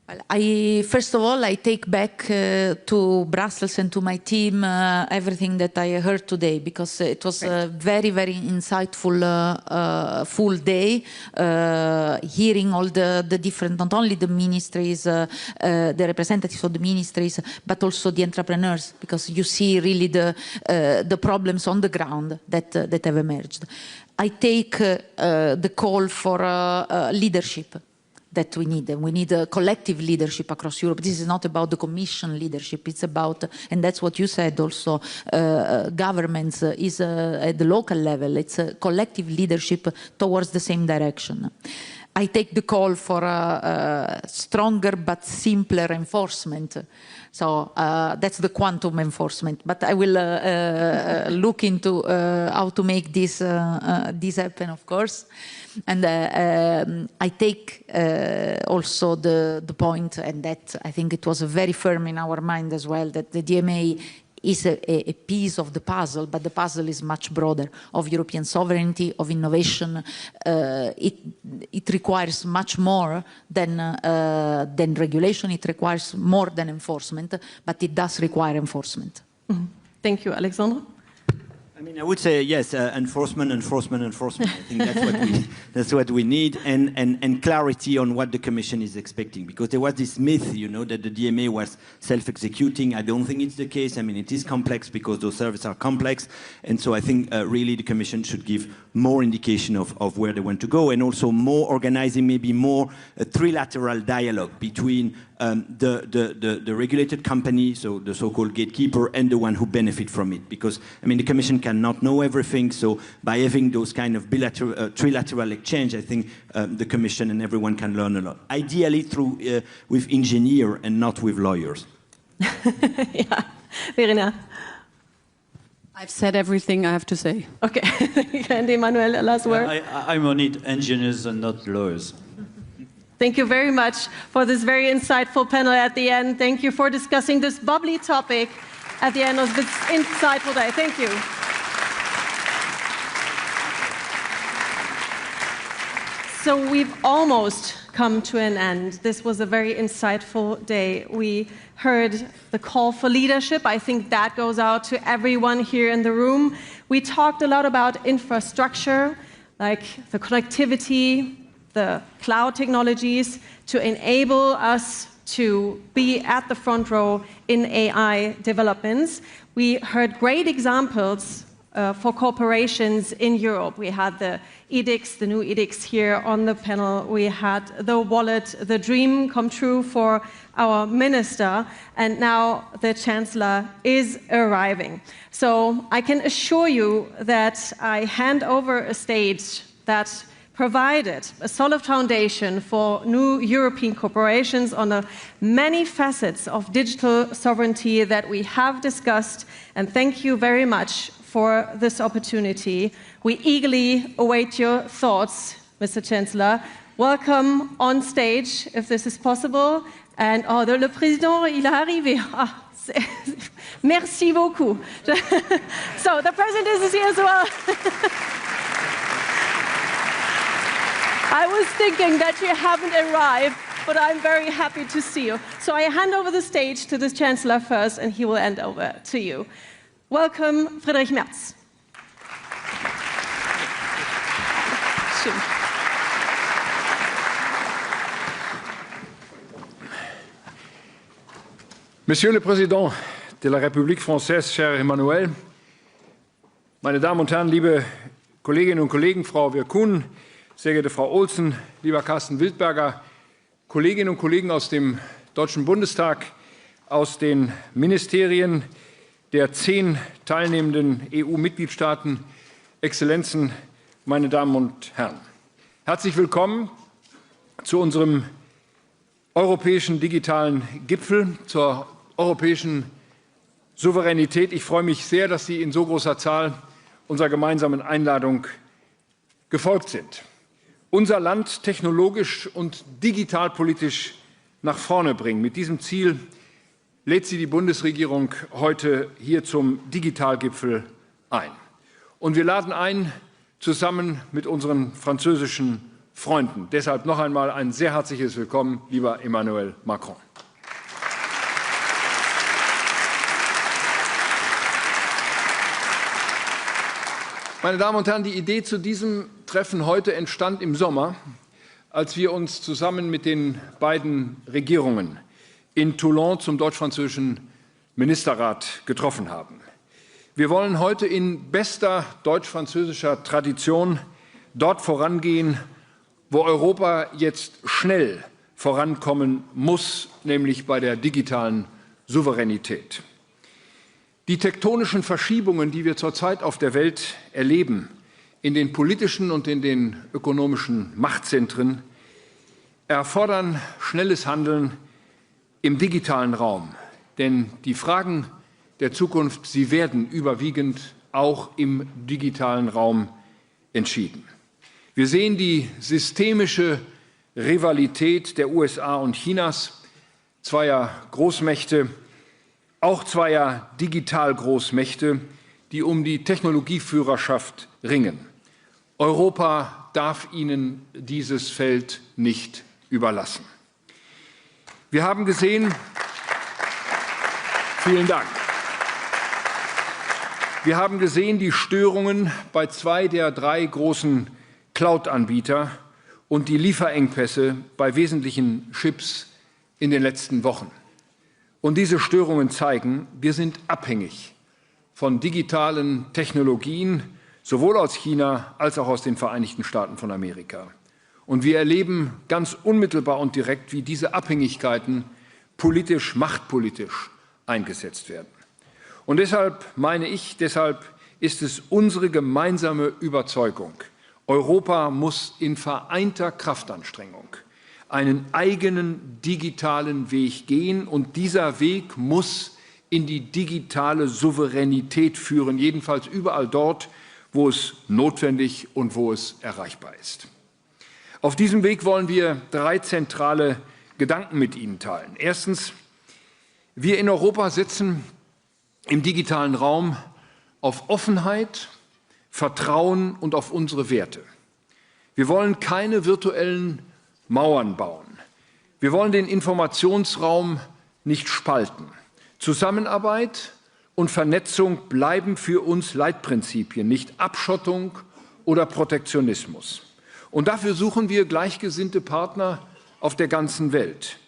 Well, first of all, I take back to Brussels and to my team everything that I heard today, because it was a very, very insightful full day, hearing all the different, not only the ministries, the representatives of the ministries, but also the entrepreneurs, because you see really the problems on the ground that have emerged. I take the call for leadership that we need. And we need a collective leadership across Europe. This is not about the Commission leadership. It's about, and that's what you said also, governments is at the local level. It's a collective leadership towards the same direction. I take the call for stronger but simpler enforcement. So that's the quantum enforcement. But I will look into how to make this happen, of course. And I take also the point, and that I think it was very firm in our mind as well, that the DMA is a piece of the puzzle, but the puzzle is much broader, of European sovereignty, of innovation. It requires much more than regulation. It requires more than enforcement, but it does require enforcement. Mm-hmm. Thank you, Alexandre. I mean, I would say yes, enforcement. I think that's what we need, and clarity on what the Commission is expecting. Because there was this myth, you know, that the DMA was self-executing. I don't think it's the case. I mean, it is complex because those services are complex, and so I think really the Commission should give more indication of where they want to go, and also more organizing, maybe more a trilateral dialogue between the regulated company, so the so-called gatekeeper, and the one who benefit from it. Because, I mean, the Commission cannot know everything, so by having those kind of bilateral, trilateral exchange, I think the Commission and everyone can learn a lot. Ideally through, with engineers and not with lawyers. Yeah, Verena. I've said everything I have to say. Okay, and Emmanuel, last word. I'm on it, engineers and not lawyers. Thank you very much for this very insightful panel at the end. Thank you for discussing this bubbly topic at the end of this insightful day. Thank you. So we've almost come to an end. This was a very insightful day. We heard the call for leadership. I think that goes out to everyone here in the room. We talked a lot about infrastructure, like the connectivity, the cloud technologies, to enable us to be at the front row in AI developments. We heard great examples for corporations in Europe. We had the edicts, the new edicts here on the panel. We had the wallet, the dream come true for our minister, and now the Chancellor is arriving. So I can assure you that I hand over a stage that provided a solid foundation for new European corporations on the many facets of digital sovereignty that we have discussed. And thank you very much for this opportunity. We eagerly await your thoughts, Mr. Chancellor. Welcome on stage, if this is possible. And oh, le président, il est arrivé. Ah, merci beaucoup. So the president is here as well. I was thinking that you haven't arrived, but I'm very happy to see you. So I hand over the stage to the Chancellor first, and he will hand over to you. Welcome, Friedrich Merz. Monsieur le Président de la République française, cher Emmanuel, meine Damen und Herren, liebe Kolleginnen und Kollegen, Frau Virkkunen, sehr geehrte Frau Olsen, lieber Carsten Wildberger, Kolleginnen und Kollegen aus dem Deutschen Bundestag, aus den Ministerien der 10 teilnehmenden EU-Mitgliedstaaten, Exzellenzen, meine Damen und Herren. Herzlich willkommen zu unserem europäischen digitalen Gipfel, zur europäischen Souveränität. Ich freue mich sehr, dass Sie in so großer Zahl unserer gemeinsamen Einladung gefolgt sind. Unser Land technologisch und digitalpolitisch nach vorne bringen. Mit diesem Ziel lädt Sie die Bundesregierung heute hier zum Digitalgipfel ein. Und wir laden ein, zusammen mit unseren französischen Freunden. Deshalb noch einmal ein sehr herzliches Willkommen, lieber Emmanuel Macron. Meine Damen und Herren, die Idee zu diesem Treffen heute entstand im Sommer, als wir uns zusammen mit den beiden Regierungen in Toulon zum deutsch-französischen Ministerrat getroffen haben. Wir wollen heute in bester deutsch-französischer Tradition dort vorangehen, wo Europa jetzt schnell vorankommen muss, nämlich bei der digitalen Souveränität. Die tektonischen Verschiebungen, die wir zurzeit auf der Welt erleben, in den politischen und in den ökonomischen Machtzentren, erfordern schnelles Handeln im digitalen Raum. Denn die Fragen der Zukunft, sie werden überwiegend auch im digitalen Raum entschieden. Wir sehen die systemische Rivalität der USA und Chinas, zweier Großmächte, auch zweier Digitalgroßmächte, die um die Technologieführerschaft ringen. Europa darf ihnen dieses Feld nicht überlassen. Wir haben gesehen, vielen Dank. Wir haben gesehen die Störungen bei 2 der 3 großen Cloud-Anbieter und die Lieferengpässe bei wesentlichen Chips in den letzten Wochen. Und diese Störungen zeigen, wir sind abhängig von digitalen Technologien, sowohl aus China als auch aus den Vereinigten Staaten von Amerika. Und wir erleben ganz unmittelbar und direkt, wie diese Abhängigkeiten politisch, machtpolitisch eingesetzt werden. Und deshalb meine ich, deshalb ist es unsere gemeinsame Überzeugung, Europa muss in vereinter Kraftanstrengung einen eigenen digitalen Weg gehen, und dieser Weg muss in die digitale Souveränität führen, jedenfalls überall dort, wo es notwendig und wo es erreichbar ist. Auf diesem Weg wollen wir 3 zentrale Gedanken mit Ihnen teilen. Erstens, wir in Europa setzen im digitalen Raum auf Offenheit, Vertrauen und auf unsere Werte. Wir wollen keine virtuellen Mauern bauen. Wir wollen den Informationsraum nicht spalten. Zusammenarbeit und Vernetzung bleiben für uns Leitprinzipien, nicht Abschottung oder Protektionismus. Und dafür suchen wir gleichgesinnte Partner auf der ganzen Welt.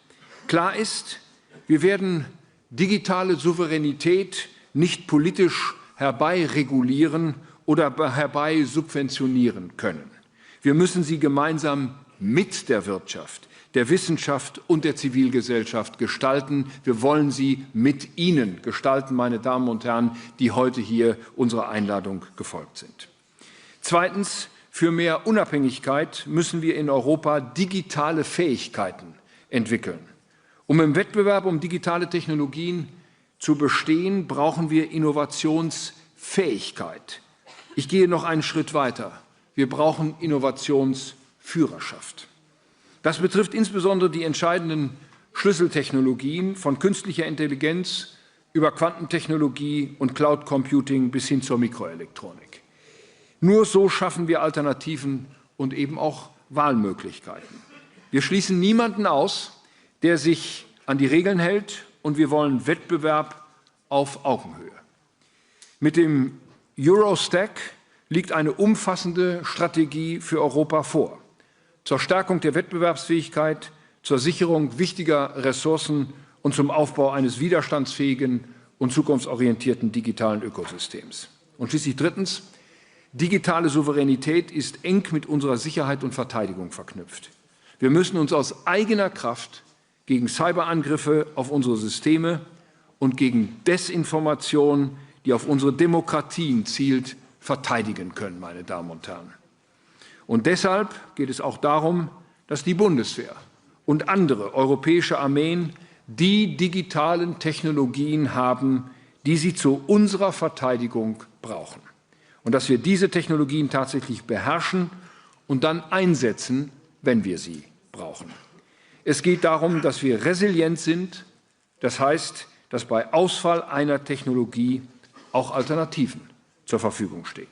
Klar ist, wir werden digitale Souveränität nicht politisch herbeiregulieren oder herbei subventionieren können. Wir müssen sie gemeinsam mit der Wirtschaft, der Wissenschaft und der Zivilgesellschaft gestalten. Wir wollen sie mit Ihnen gestalten, meine Damen und Herren, die heute hier unserer Einladung gefolgt sind. Zweitens, für mehr Unabhängigkeit müssen wir in Europa digitale Fähigkeiten entwickeln. Um im Wettbewerb um digitale Technologien zu bestehen, brauchen wir Innovationsfähigkeit. Ich gehe noch einen Schritt weiter. Wir brauchen Innovationsführerschaft. Das betrifft insbesondere die entscheidenden Schlüsseltechnologien von künstlicher Intelligenz über Quantentechnologie und Cloud Computing bis hin zur Mikroelektronik. Nur so schaffen wir Alternativen und eben auch Wahlmöglichkeiten. Wir schließen niemanden aus, der sich an die Regeln hält, und wir wollen Wettbewerb auf Augenhöhe. Mit dem Eurostack liegt eine umfassende Strategie für Europa vor, zur Stärkung der Wettbewerbsfähigkeit, zur Sicherung wichtiger Ressourcen und zum Aufbau eines widerstandsfähigen und zukunftsorientierten digitalen Ökosystems. Und schließlich drittens, Digitale Souveränität ist eng mit unserer Sicherheit und Verteidigung verknüpft. Wir müssen uns aus eigener Kraft gegen Cyberangriffe auf unsere Systeme und gegen Desinformation, die auf unsere Demokratien zielt, verteidigen können, meine Damen und Herren. Und deshalb geht es auch darum, dass die Bundeswehr und andere europäische Armeen die digitalen Technologien haben, die sie zu unserer Verteidigung brauchen. Und dass wir diese Technologien tatsächlich beherrschen und dann einsetzen, wenn wir sie brauchen. Es geht darum, dass wir resilient sind. Das heißt, dass bei Ausfall einer Technologie auch Alternativen zur Verfügung stehen.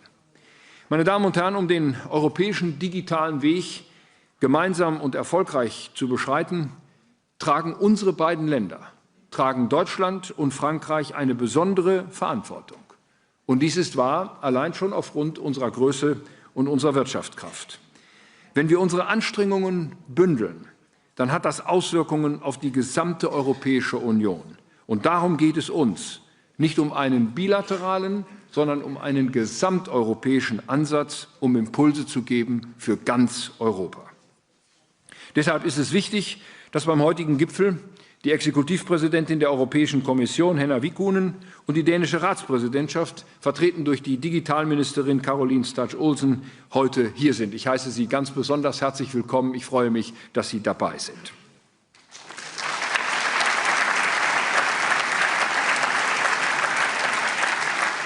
Meine Damen und Herren, um den europäischen digitalen Weg gemeinsam und erfolgreich zu beschreiten, tragen unsere beiden Länder, tragen Deutschland und Frankreich eine besondere Verantwortung. Und dies ist wahr, allein schon aufgrund unserer Größe und unserer Wirtschaftskraft. Wenn wir unsere Anstrengungen bündeln, dann hat das Auswirkungen auf die gesamte Europäische Union. Und darum geht es uns, nicht um einen bilateralen, sondern um einen gesamteuropäischen Ansatz, um Impulse zu geben für ganz Europa. Deshalb ist es wichtig, dass beim heutigen Gipfel die Exekutivpräsidentin der Europäischen Kommission, Henna Vikkunen, und die dänische Ratspräsidentschaft, vertreten durch die Digitalministerin Caroline Stach-Olsen, heute hier sind. Ich heiße Sie ganz besonders herzlich willkommen. Ich freue mich, dass Sie dabei sind.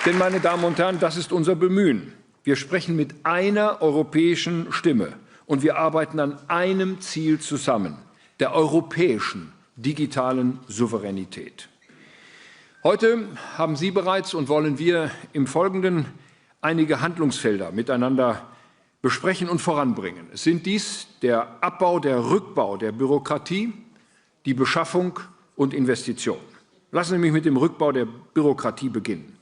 Denn, meine Damen und Herren, das ist unser Bemühen. Wir sprechen mit einer europäischen Stimme und wir arbeiten an einem Ziel zusammen, der europäischen digitalen Souveränität. Heute haben Sie bereits und wollen wir im Folgenden einige Handlungsfelder miteinander besprechen und voranbringen. Es sind dies der Abbau, der Rückbau der Bürokratie, die Beschaffung und Investitionen. Lassen Sie mich mit dem Rückbau der Bürokratie beginnen.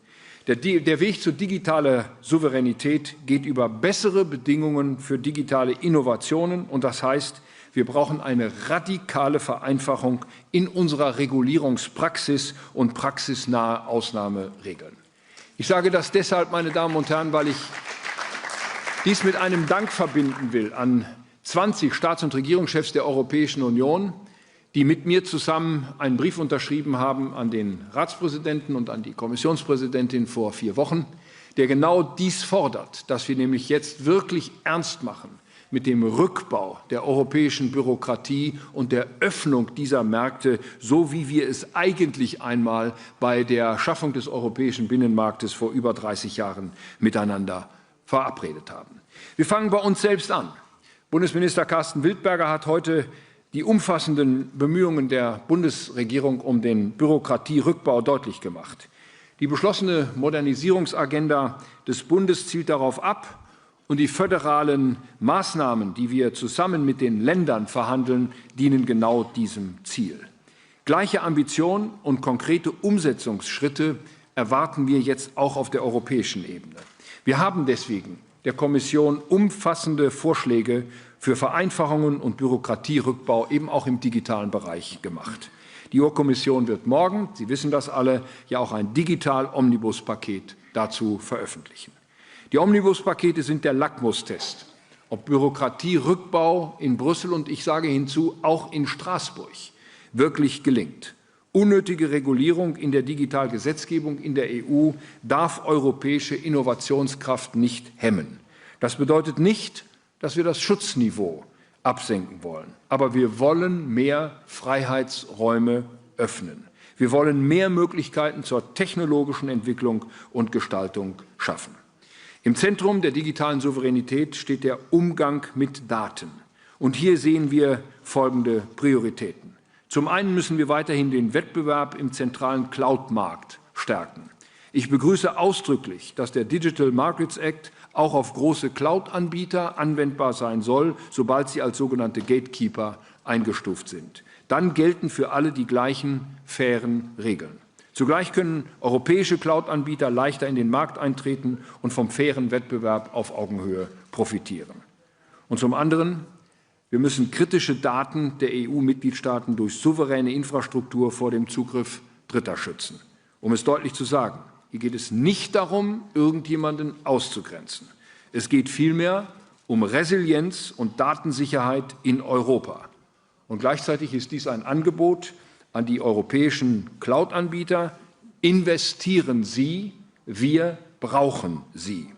Der Weg zu digitaler Souveränität geht über bessere Bedingungen für digitale Innovationen. Und das heißt, wir brauchen eine radikale Vereinfachung in unserer Regulierungspraxis und praxisnahe Ausnahmeregeln. Ich sage das deshalb, meine Damen und Herren, weil ich dies mit einem Dank verbinden will an 20 Staats- und Regierungschefs der Europäischen Union, die mit mir zusammen einen Brief unterschrieben haben an den Ratspräsidenten und an die Kommissionspräsidentin vor 4 Wochen, der genau dies fordert, dass wir nämlich jetzt wirklich ernst machen mit dem Rückbau der europäischen Bürokratie und der Öffnung dieser Märkte, so wie wir es eigentlich einmal bei der Schaffung des europäischen Binnenmarktes vor über 30 Jahren miteinander verabredet haben. Wir fangen bei uns selbst an. Bundesminister Carsten Wildberger hat heute die umfassenden Bemühungen der Bundesregierung um den Bürokratierückbau deutlich gemacht. Die beschlossene Modernisierungsagenda des Bundes zielt darauf ab, und die föderalen Maßnahmen, die wir zusammen mit den Ländern verhandeln, dienen genau diesem Ziel. Gleiche Ambition und konkrete Umsetzungsschritte erwarten wir jetzt auch auf der europäischen Ebene. Wir haben deswegen der Kommission umfassende Vorschläge für Vereinfachungen und Bürokratierückbau eben auch im digitalen Bereich gemacht. Die EU-Kommission wird morgen, Sie wissen das alle, ja auch ein Digital-Omnibus-Paket dazu veröffentlichen. Die Omnibus-Pakete sind der Lackmustest, ob Bürokratierückbau in Brüssel und ich sage hinzu auch in Straßburg wirklich gelingt. Unnötige Regulierung in der Digitalgesetzgebung in der EU darf europäische Innovationskraft nicht hemmen. Das bedeutet nicht, dass wir das Schutzniveau absenken wollen. Aber wir wollen mehr Freiheitsräume öffnen. Wir wollen mehr Möglichkeiten zur technologischen Entwicklung und Gestaltung schaffen. Im Zentrum der digitalen Souveränität steht der Umgang mit Daten. Und hier sehen wir folgende Prioritäten. Zum einen müssen wir weiterhin den Wettbewerb im zentralen Cloud-Markt stärken. Ich begrüße ausdrücklich, dass der Digital Markets Act auch auf große Cloud-Anbieter anwendbar sein soll, sobald sie als sogenannte Gatekeeper eingestuft sind. Dann gelten für alle die gleichen fairen Regeln. Zugleich können europäische Cloud-Anbieter leichter in den Markt eintreten und vom fairen Wettbewerb auf Augenhöhe profitieren. Und zum anderen, wir müssen kritische Daten der EU-Mitgliedstaaten durch souveräne Infrastruktur vor dem Zugriff Dritter schützen. Um es deutlich zu sagen, hier geht es nicht darum, irgendjemanden auszugrenzen. Es geht vielmehr um Resilienz und Datensicherheit in Europa. Und gleichzeitig ist dies ein Angebot an die europäischen Cloud-Anbieter. Investieren Sie, wir brauchen Sie.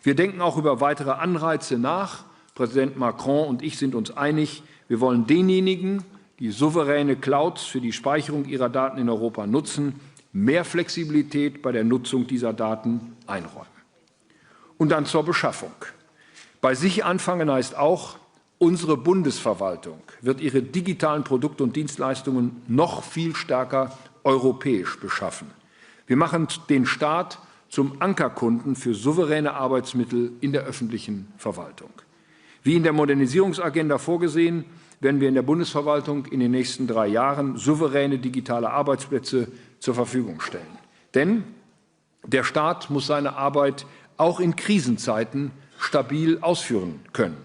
Wir denken auch über weitere Anreize nach. Präsident Macron und ich sind uns einig, wir wollen denjenigen, die souveräne Clouds für die Speicherung ihrer Daten in Europa nutzen, mehr Flexibilität bei der Nutzung dieser Daten einräumen. Und dann zur Beschaffung. Bei sich anfangen heißt auch, unsere Bundesverwaltung wird ihre digitalen Produkte und Dienstleistungen noch viel stärker europäisch beschaffen. Wir machen den Staat zum Ankerkunden für souveräne Arbeitsmittel in der öffentlichen Verwaltung. Wie in der Modernisierungsagenda vorgesehen, werden wir in der Bundesverwaltung in den nächsten 3 Jahren souveräne digitale Arbeitsplätze zur Verfügung stellen. Denn der Staat muss seine Arbeit auch in Krisenzeiten stabil ausführen können.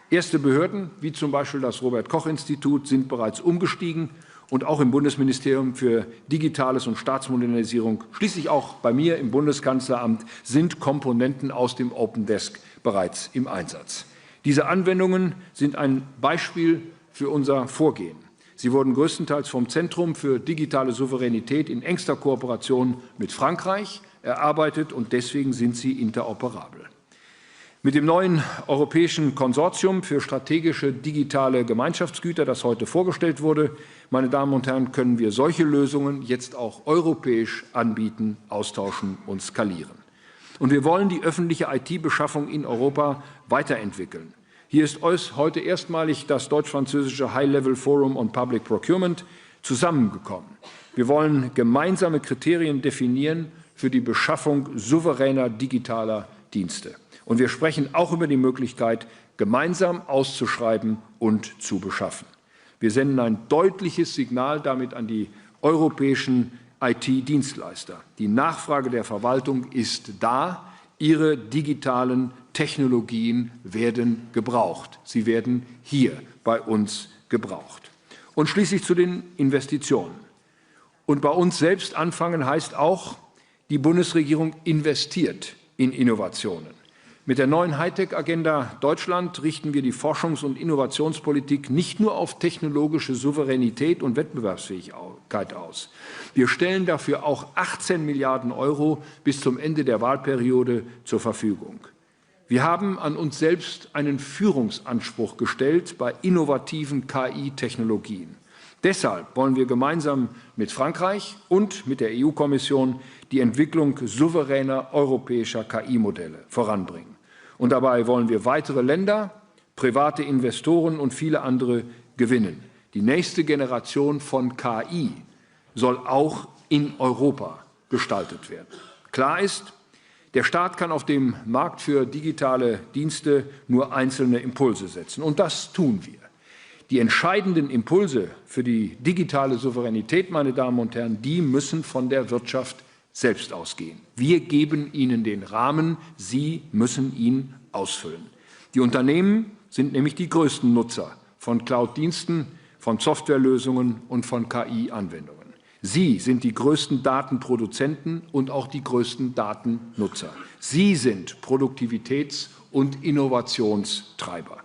Erste Behörden, wie zum Beispiel das Robert-Koch-Institut, sind bereits umgestiegen und auch im Bundesministerium für Digitales und Staatsmodernisierung, schließlich auch bei mir im Bundeskanzleramt, sind Komponenten aus dem Open Desk bereits im Einsatz. Diese Anwendungen sind ein Beispiel für unser Vorgehen. Sie wurden größtenteils vom Zentrum für digitale Souveränität in engster Kooperation mit Frankreich erarbeitet und deswegen sind sie interoperabel. Mit dem neuen europäischen Konsortium für strategische digitale Gemeinschaftsgüter, das heute vorgestellt wurde, meine Damen und Herren, können wir solche Lösungen jetzt auch europäisch anbieten, austauschen und skalieren. Und wir wollen die öffentliche IT-Beschaffung in Europa weiterentwickeln. Hier ist heute erstmalig das deutsch-französische High-Level Forum on Public Procurement zusammengekommen. Wir wollen gemeinsame Kriterien definieren für die Beschaffung souveräner digitaler Dienste. Und wir sprechen auch über die Möglichkeit, gemeinsam auszuschreiben und zu beschaffen. Wir senden ein deutliches Signal damit an die europäischen IT-Dienstleister. Die Nachfrage der Verwaltung ist da. Ihre digitalen Technologien werden gebraucht. Sie werden hier bei uns gebraucht. Und schließlich zu den Investitionen. Und bei uns selbst anfangen heißt auch, die Bundesregierung investiert in Innovationen. Mit der neuen Hightech-Agenda Deutschland richten wir die Forschungs- und Innovationspolitik nicht nur auf technologische Souveränität und Wettbewerbsfähigkeit aus. Wir stellen dafür auch 18 Milliarden Euro bis zum Ende der Wahlperiode zur Verfügung. Wir haben an uns selbst einen Führungsanspruch gestellt bei innovativen KI-Technologien. Deshalb wollen wir gemeinsam mit Frankreich und mit der EU-Kommission die Entwicklung souveräner europäischer KI-Modelle voranbringen. Und dabei wollen wir weitere Länder, private Investoren und viele andere gewinnen. Die nächste Generation von KI soll auch in Europa gestaltet werden. Klar ist, der Staat kann auf dem Markt für digitale Dienste nur einzelne Impulse setzen. Und das tun wir. Die entscheidenden Impulse für die digitale Souveränität, meine Damen und Herren, die müssen von der Wirtschaft selbst ausgehen. Wir geben ihnen den Rahmen, sie müssen ihn ausfüllen. Die Unternehmen sind nämlich die größten Nutzer von Cloud-Diensten, von Softwarelösungen und von KI-Anwendungen. Sie sind die größten Datenproduzenten und auch die größten Datennutzer. Sie sind Produktivitäts- und Innovationstreiber.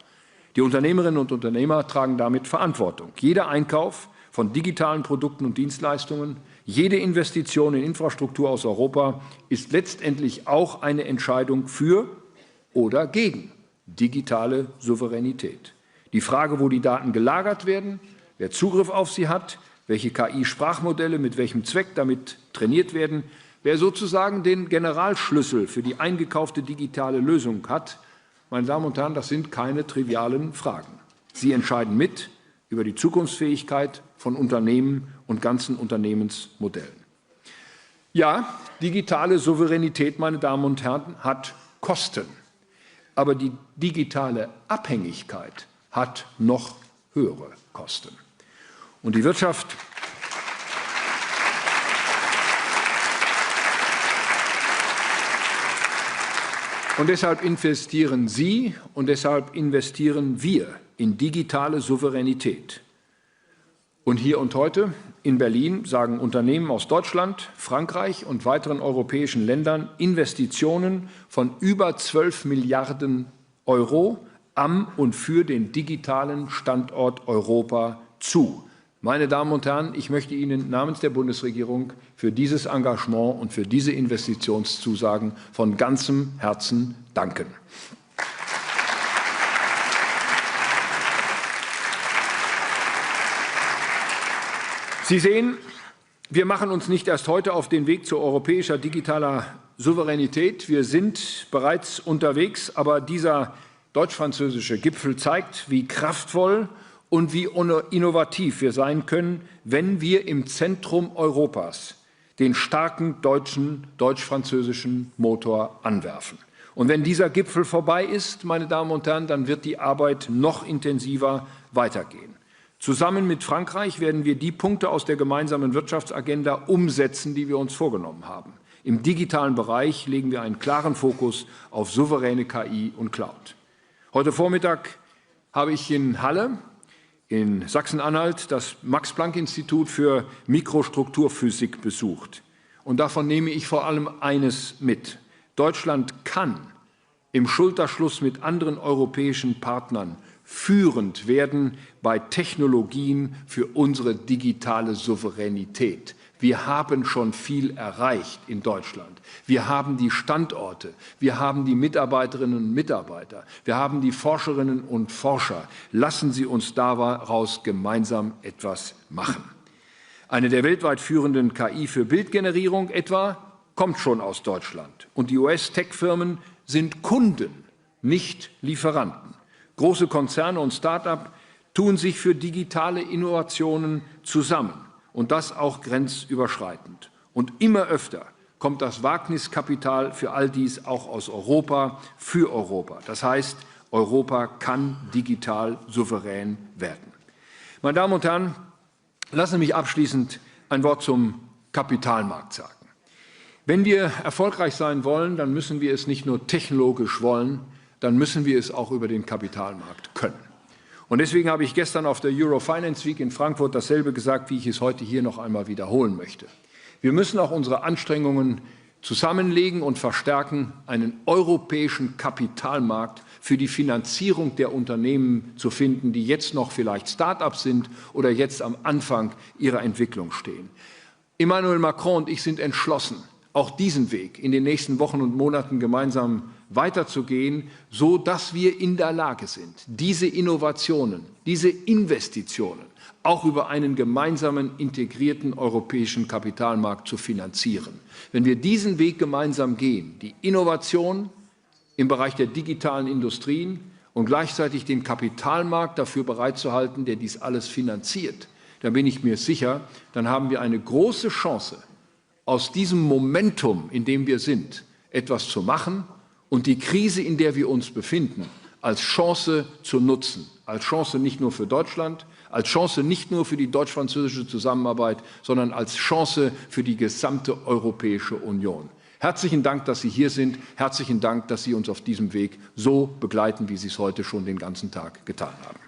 Die Unternehmerinnen und Unternehmer tragen damit Verantwortung. Jeder Einkauf von digitalen Produkten und Dienstleistungen, jede Investition in Infrastruktur aus Europa ist letztendlich auch eine Entscheidung für oder gegen digitale Souveränität. Die Frage, wo die Daten gelagert werden, wer Zugriff auf sie hat, welche KI-Sprachmodelle mit welchem Zweck damit trainiert werden, wer sozusagen den Generalschlüssel für die eingekaufte digitale Lösung hat, meine Damen und Herren, das sind keine trivialen Fragen. Sie entscheiden mit über die Zukunftsfähigkeit von Unternehmen und ganzen Unternehmensmodellen. Ja, digitale Souveränität, meine Damen und Herren, hat Kosten. Aber die digitale Abhängigkeit hat noch höhere Kosten. Und die Wirtschaft und deshalb investieren Sie und deshalb investieren wir in digitale Souveränität. Und hier und heute in Berlin sagen Unternehmen aus Deutschland, Frankreich und weiteren europäischen Ländern Investitionen von über 12 Milliarden Euro am und für den digitalen Standort Europa zu. Meine Damen und Herren, ich möchte Ihnen namens der Bundesregierung für dieses Engagement und für diese Investitionszusagen von ganzem Herzen danken. Sie sehen, wir machen uns nicht erst heute auf den Weg zu europäischer digitaler Souveränität. Wir sind bereits unterwegs, aber dieser deutsch-französische Gipfel zeigt, wie kraftvoll und wie innovativ wir sein können, wenn wir im Zentrum Europas den starken deutsch-französischen Motor anwerfen. Und wenn dieser Gipfel vorbei ist, meine Damen und Herren, dann wird die Arbeit noch intensiver weitergehen. Zusammen mit Frankreich werden wir die Punkte aus der gemeinsamen Wirtschaftsagenda umsetzen, die wir uns vorgenommen haben. Im digitalen Bereich legen wir einen klaren Fokus auf souveräne KI und Cloud. Heute Vormittag habe ich in Halle in Sachsen-Anhalt das Max-Planck-Institut für Mikrostrukturphysik besucht. Und davon nehme ich vor allem eines mit. Deutschland kann im Schulterschluss mit anderen europäischen Partnern führend werden bei Technologien für unsere digitale Souveränität. Wir haben schon viel erreicht in Deutschland. Wir haben die Standorte, wir haben die Mitarbeiterinnen und Mitarbeiter, wir haben die Forscherinnen und Forscher. Lassen Sie uns daraus gemeinsam etwas machen. Eine der weltweit führenden KI für Bildgenerierung etwa kommt schon aus Deutschland. Und die US-Tech-Firmen sind Kunden, nicht Lieferanten. Große Konzerne und Start-up tun sich für digitale Innovationen zusammen und das auch grenzüberschreitend. Und immer öfter kommt das Wagniskapital für all dies auch aus Europa, für Europa. Das heißt, Europa kann digital souverän werden. Meine Damen und Herren, lassen Sie mich abschließend ein Wort zum Kapitalmarkt sagen. Wenn wir erfolgreich sein wollen, dann müssen wir es nicht nur technologisch wollen, dann müssen wir es auch über den Kapitalmarkt können. Und deswegen habe ich gestern auf der Eurofinance Week in Frankfurt dasselbe gesagt, wie ich es heute hier noch einmal wiederholen möchte. Wir müssen auch unsere Anstrengungen zusammenlegen und verstärken, einen europäischen Kapitalmarkt für die Finanzierung der Unternehmen zu finden, die jetzt noch vielleicht Start-ups sind oder jetzt am Anfang ihrer Entwicklung stehen. Emmanuel Macron und ich sind entschlossen, auch diesen Weg in den nächsten Wochen und Monaten gemeinsam weiterzugehen, so dass wir in der Lage sind, diese Innovationen, diese Investitionen auch über einen gemeinsamen integrierten europäischen Kapitalmarkt zu finanzieren. Wenn wir diesen Weg gemeinsam gehen, die Innovation im Bereich der digitalen Industrien und gleichzeitig den Kapitalmarkt dafür bereitzuhalten, der dies alles finanziert, dann bin ich mir sicher, dann haben wir eine große Chance, aus diesem Momentum, in dem wir sind, etwas zu machen und die Krise, in der wir uns befinden, als Chance zu nutzen. Als Chance nicht nur für Deutschland, als Chance nicht nur für die deutsch-französische Zusammenarbeit, sondern als Chance für die gesamte Europäische Union. Herzlichen Dank, dass Sie hier sind. Herzlichen Dank, dass Sie uns auf diesem Weg so begleiten, wie Sie es heute schon den ganzen Tag getan haben.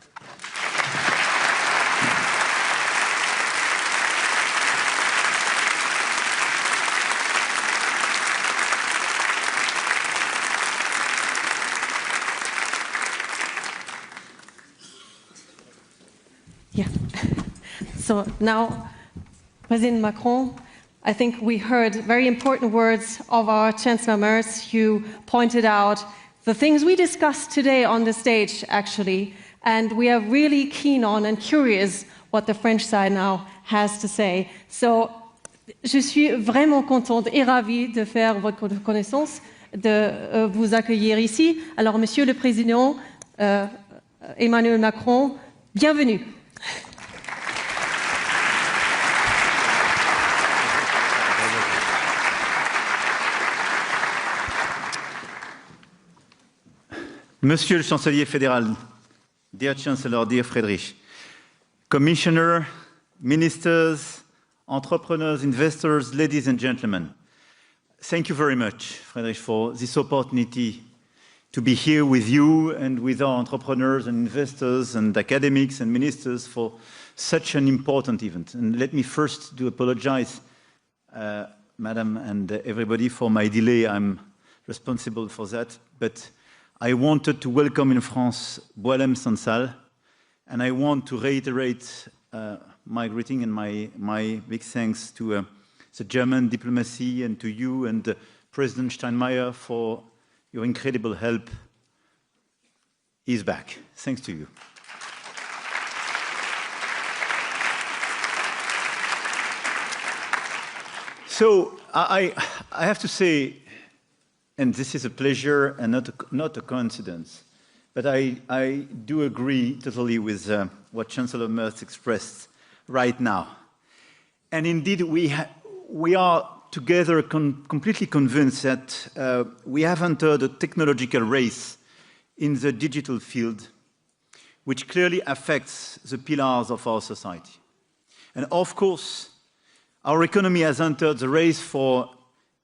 Yeah. So now, President Macron, I think we heard very important words of our Chancellor Merz. You pointed out the things we discussed today on the stage, actually, and we are really keen on and curious what the French side now has to say. So, je suis vraiment contente et ravie de faire votre connaissance, de vous accueillir ici. Alors, Monsieur le Président Emmanuel Macron, bienvenue. Monsieur le Chancelier fédéral, dear Chancellor, dear Friedrich, Commissioner, Ministers, entrepreneurs, investors, ladies and gentlemen, thank you very much, Friedrich, for this opportunity to be here with you and with our entrepreneurs and investors and academics and ministers for such an important event. And let me first do apologize, Madam and everybody, for my delay. I'm responsible for that. But I wanted to welcome in France Boalem Sansal, and I want to reiterate my greeting and my big thanks to the German diplomacy and to you and President Steinmeier for your incredible help. He's back. Thanks to you. So I have to say, and this is a pleasure and not a coincidence, but I do agree totally with what Chancellor Merz expressed right now. And indeed, we are together completely convinced that we have entered a technological race in the digital field, which clearly affects the pillars of our society. And of course, our economy has entered the race for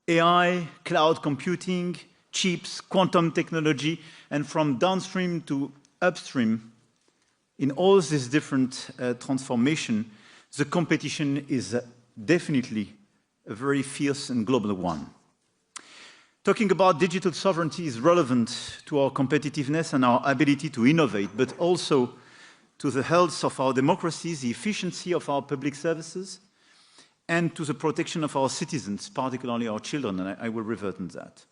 AI, cloud computing, chips, quantum technology, and from downstream to upstream, in all these different transformations, the competition is definitely a very fierce and global one. Talking about digital sovereignty is relevant to our competitiveness and our ability to innovate, but also to the health of our democracies, the efficiency of our public services, and to the protection of our citizens, particularly our children, and I will revert on that.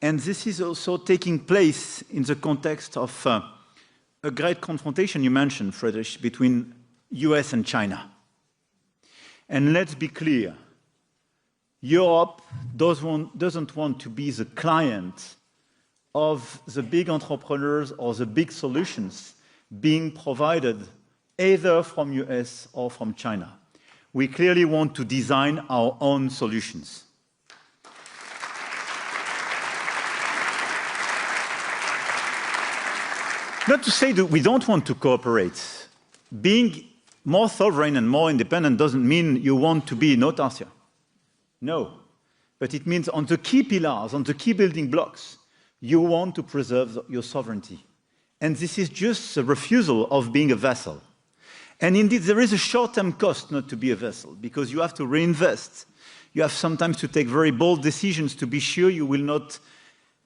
And this is also taking place in the context of a great confrontation you mentioned, Friedrich, between US and China. And let's be clear, Europe doesn't want to be the client of the big entrepreneurs or the big solutions being provided either from US or from China. We clearly want to design our own solutions. Not to say that we don't want to cooperate. Being more sovereign and more independent doesn't mean you want to be in autarcia. No. But it means on the key pillars, on the key building blocks, you want to preserve your sovereignty. And this is just a refusal of being a vassal. And indeed, there is a short-term cost not to be a vassal, because you have to reinvest. You have sometimes to take very bold decisions to be sure you will not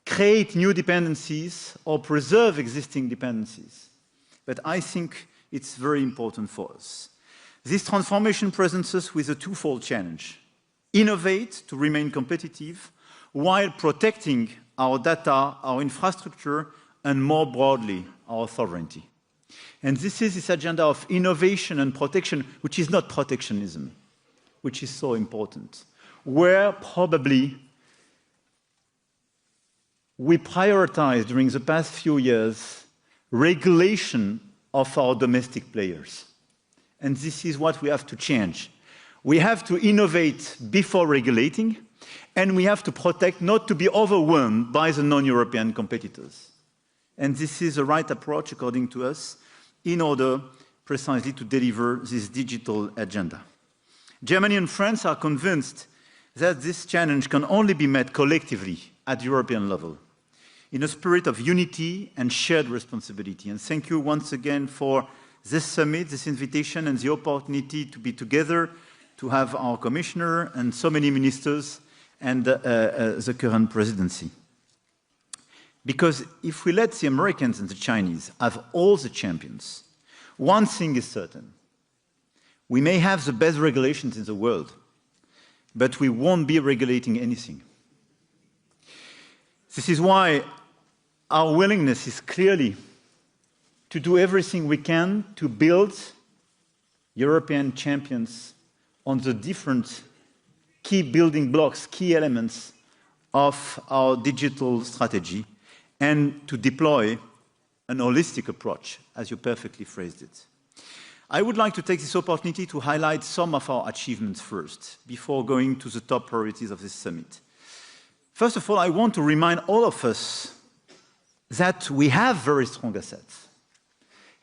create new dependencies or preserve existing dependencies. But I think it's very important for us. This transformation presents us with a twofold challenge. Innovate to remain competitive while protecting our data, our infrastructure, and more broadly, our sovereignty. And this is this agenda of innovation and protection, which is not protectionism, which is so important, where probably we prioritize during the past few years regulation of our domestic players. And this is what we have to change. We have to innovate before regulating, and we have to protect not to be overwhelmed by the non-European competitors. And this is the right approach, according to us, in order precisely to deliver this digital agenda. Germany and France are convinced that this challenge can only be met collectively at European level, in a spirit of unity and shared responsibility. And thank you once again for this summit, this invitation, and the opportunity to be together, to have our commissioner and so many ministers and the current presidency. Because if we let the Americans and the Chinese have all the champions, one thing is certain. We may have the best regulations in the world, but we won't be regulating anything. This is why our willingness is clearly to do everything we can to build European champions on the different key building blocks, key elements of our digital strategy, and to deploy an holistic approach, as you perfectly phrased it. I would like to take this opportunity to highlight some of our achievements first, before going to the top priorities of this summit. First of all, I want to remind all of us that we have very strong assets.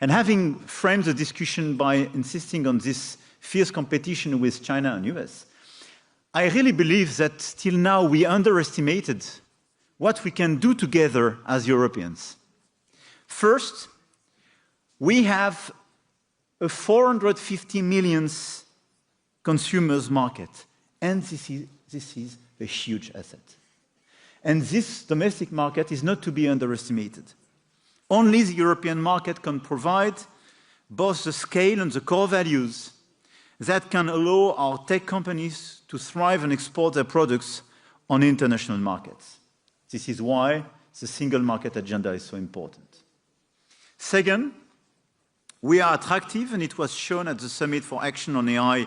And having framed the discussion by insisting on this fierce competition with China and US, I really believe that till now we underestimated what we can do together as Europeans. First, we have a 450 million consumers market. And this is a huge asset. And this domestic market is not to be underestimated. Only the European market can provide both the scale and the core values that can allow our tech companies to thrive and export their products on international markets. This is why the single market agenda is so important. Second, we are attractive, and it was shown at the Summit for Action on AI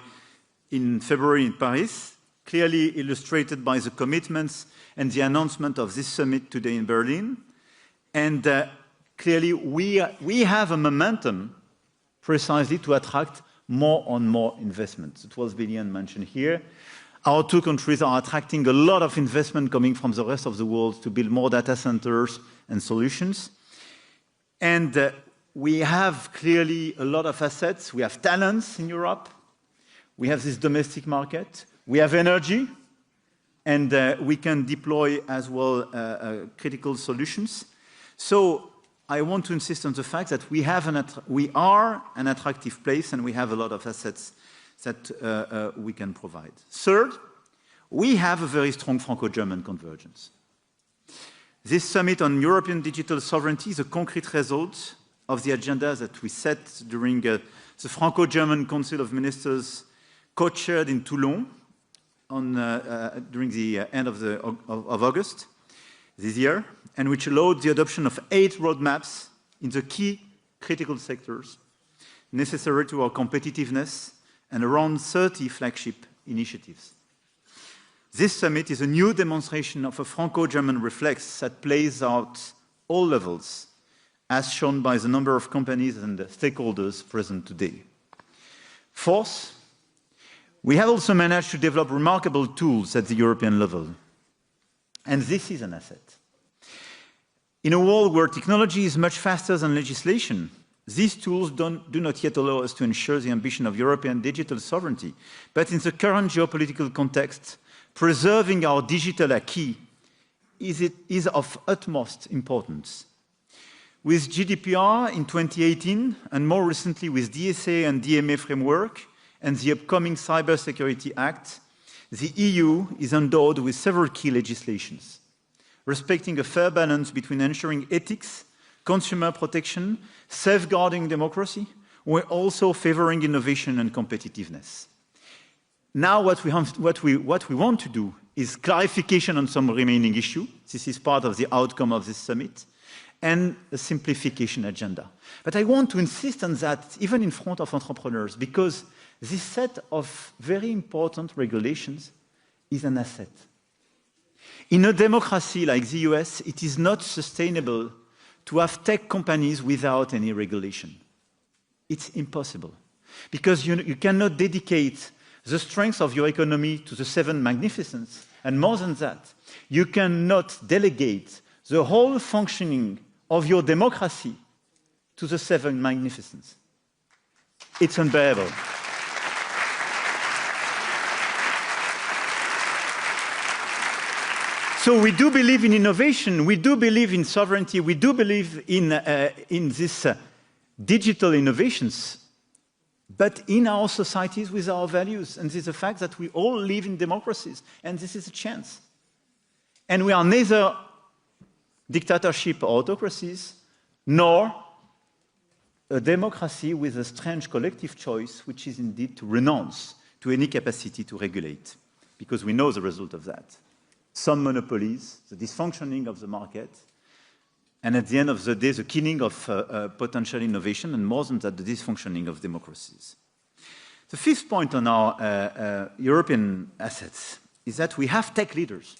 in February in Paris, clearly illustrated by the commitments and the announcement of this summit today in Berlin. And clearly, we have a momentum precisely to attract more and more investments. It was Billion mentioned here. Our two countries are attracting a lot of investment coming from the rest of the world to build more data centers and solutions. And we have clearly a lot of assets. We have talents in Europe. We have this domestic market. We have energy. And we can deploy as well critical solutions. So I want to insist on the fact that we are an attractive place, and we have a lot of assets that we can provide. Third, we have a very strong Franco-German convergence. This summit on European digital sovereignty is a concrete result of the agenda that we set during the Franco-German Council of Ministers co-chaired in Toulon during the end of August this year, and which allowed the adoption of 8 roadmaps in the key critical sectors necessary to our competitiveness and around 30 flagship initiatives. This summit is a new demonstration of a Franco-German reflex that plays out all levels, as shown by the number of companies and stakeholders present today. Fourth, we have also managed to develop remarkable tools at the European level. And this is an asset. In a world where technology is much faster than legislation, these tools do not yet allow us to ensure the ambition of European digital sovereignty. But in the current geopolitical context, preserving our digital acquis is of utmost importance. With GDPR in 2018, and more recently with DSA and DMA framework, and the upcoming Cybersecurity Act, the EU is endowed with several key legislations, respecting a fair balance between ensuring ethics, consumer protection, safeguarding democracy, while also favoring innovation and competitiveness. Now what we want to do is clarification on some remaining issue. This is part of the outcome of this summit, and a simplification agenda. But I want to insist on that even in front of entrepreneurs, because this set of very important regulations is an asset. In a democracy like the US, it is not sustainable to have tech companies without any regulation. It's impossible. Because you cannot dedicate the strength of your economy to the 7 magnificents, and more than that, you cannot delegate the whole functioning of your democracy to the 7 magnificents. It's unbearable. So we do believe in innovation, we do believe in sovereignty, we do believe in these digital innovations, but in our societies with our values. And this is a fact that we all live in democracies, and this is a chance. And we are neither dictatorship or autocracies, nor a democracy with a strange collective choice, which is indeed to renounce to any capacity to regulate, because we know the result of that. Some monopolies, the dysfunctioning of the market, and at the end of the day, the killing of potential innovation, and more than that, the dysfunctioning of democracies. The fifth point on our European assets is that we have tech leaders,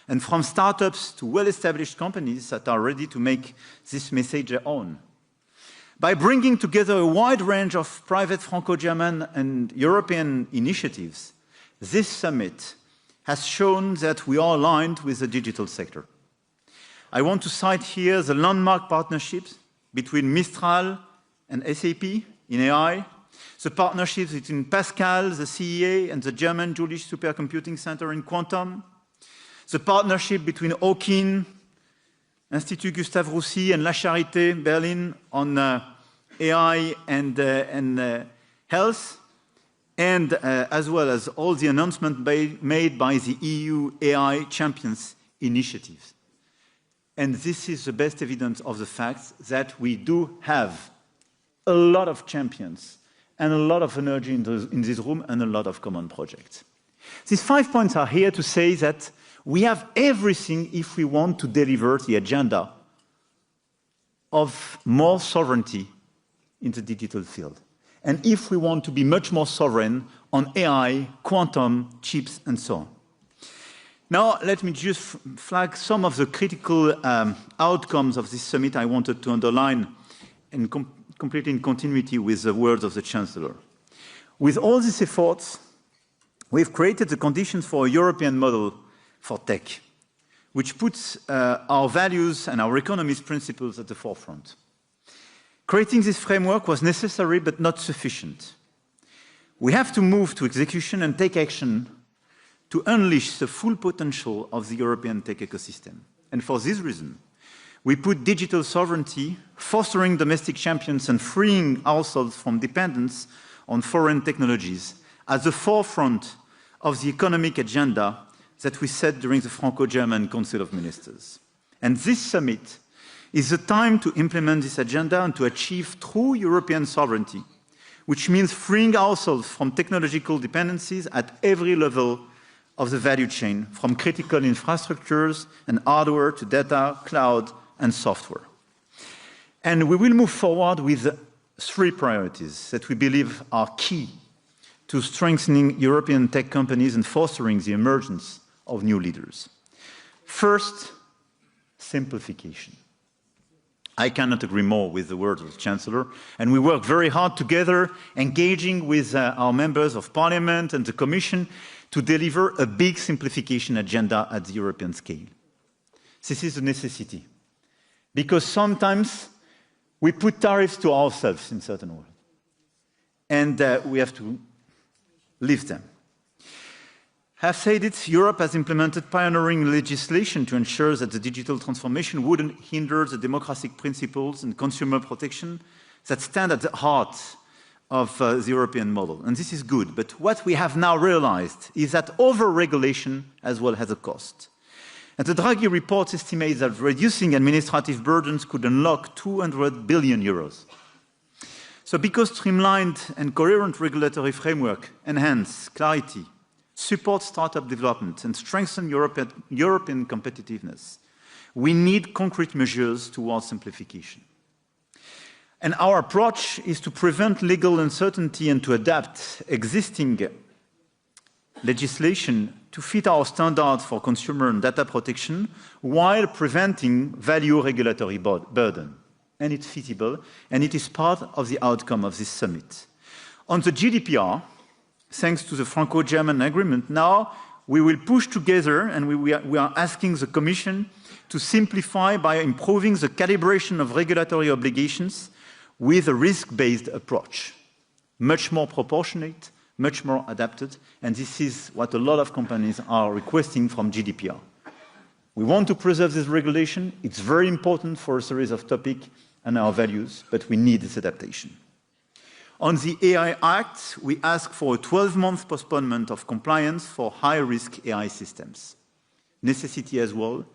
and from startups to well-established companies that are ready to make this message their own. By bringing together a wide range of private Franco-German and European initiatives, this summit has shown that we are aligned with the digital sector. I want to cite here the landmark partnerships between Mistral and SAP in AI, the partnerships between Pascal, the CEA, and the German Jülich Supercomputing Center in Quantum, the partnership between Hawking, Institut Gustave Roussy, and La Charité, Berlin, on AI and health, and as well as all the announcements made by the EU AI Champions initiatives. And this is the best evidence of the fact that we do have a lot of champions and a lot of energy in this room and a lot of common projects. These 5 points are here to say that we have everything if we want to deliver the agenda of more sovereignty in the digital field. And if we want to be much more sovereign on AI, quantum, chips, and so on. Now, let me just flag some of the critical outcomes of this summit I wanted to underline, and completely in continuity with the words of the Chancellor. With all these efforts, we've created the conditions for a European model for tech, which puts our values and our economy's principles at the forefront. Creating this framework was necessary but not sufficient. We have to move to execution and take action to unleash the full potential of the European tech ecosystem. And for this reason, we put digital sovereignty, fostering domestic champions and freeing ourselves from dependence on foreign technologies at the forefront of the economic agenda that we set during the Franco-German Council of Ministers. And this summit is the time to implement this agenda and to achieve true European sovereignty, which means freeing ourselves from technological dependencies at every level of the value chain, from critical infrastructures and hardware to data, cloud, and software. And we will move forward with 3 priorities that we believe are key to strengthening European tech companies and fostering the emergence of new leaders. First, simplification. I cannot agree more with the words of the Chancellor, and we work very hard together, engaging with our members of Parliament and the Commission to deliver a big simplification agenda at the European scale. This is a necessity, because sometimes we put tariffs to ourselves in certain ways, and we have to lift them. Have said it, Europe has implemented pioneering legislation to ensure that the digital transformation wouldn't hinder the democratic principles and consumer protection that stand at the heart of the European model. And this is good, but what we have now realized is that over-regulation as well has a cost. And the Draghi report estimates that reducing administrative burdens could unlock 200 billion euros. So because streamlined and coherent regulatory framework enhance clarity, support startup development, and strengthen European competitiveness, we need concrete measures towards simplification. And our approach is to prevent legal uncertainty and to adapt existing legislation to fit our standards for consumer and data protection while preventing value regulatory burden. And it's feasible, and it is part of the outcome of this summit. On the GDPR, thanks to the Franco-German agreement, now we will push together, and we are asking the Commission to simplify by improving the calibration of regulatory obligations with a risk-based approach, much more proportionate, much more adapted, and this is what a lot of companies are requesting from GDPR. We want to preserve this regulation. It's very important for a series of topics and our values, but we need this adaptation. On the AI Act, we ask for a 12-month postponement of compliance for high-risk AI systems. Necessity as well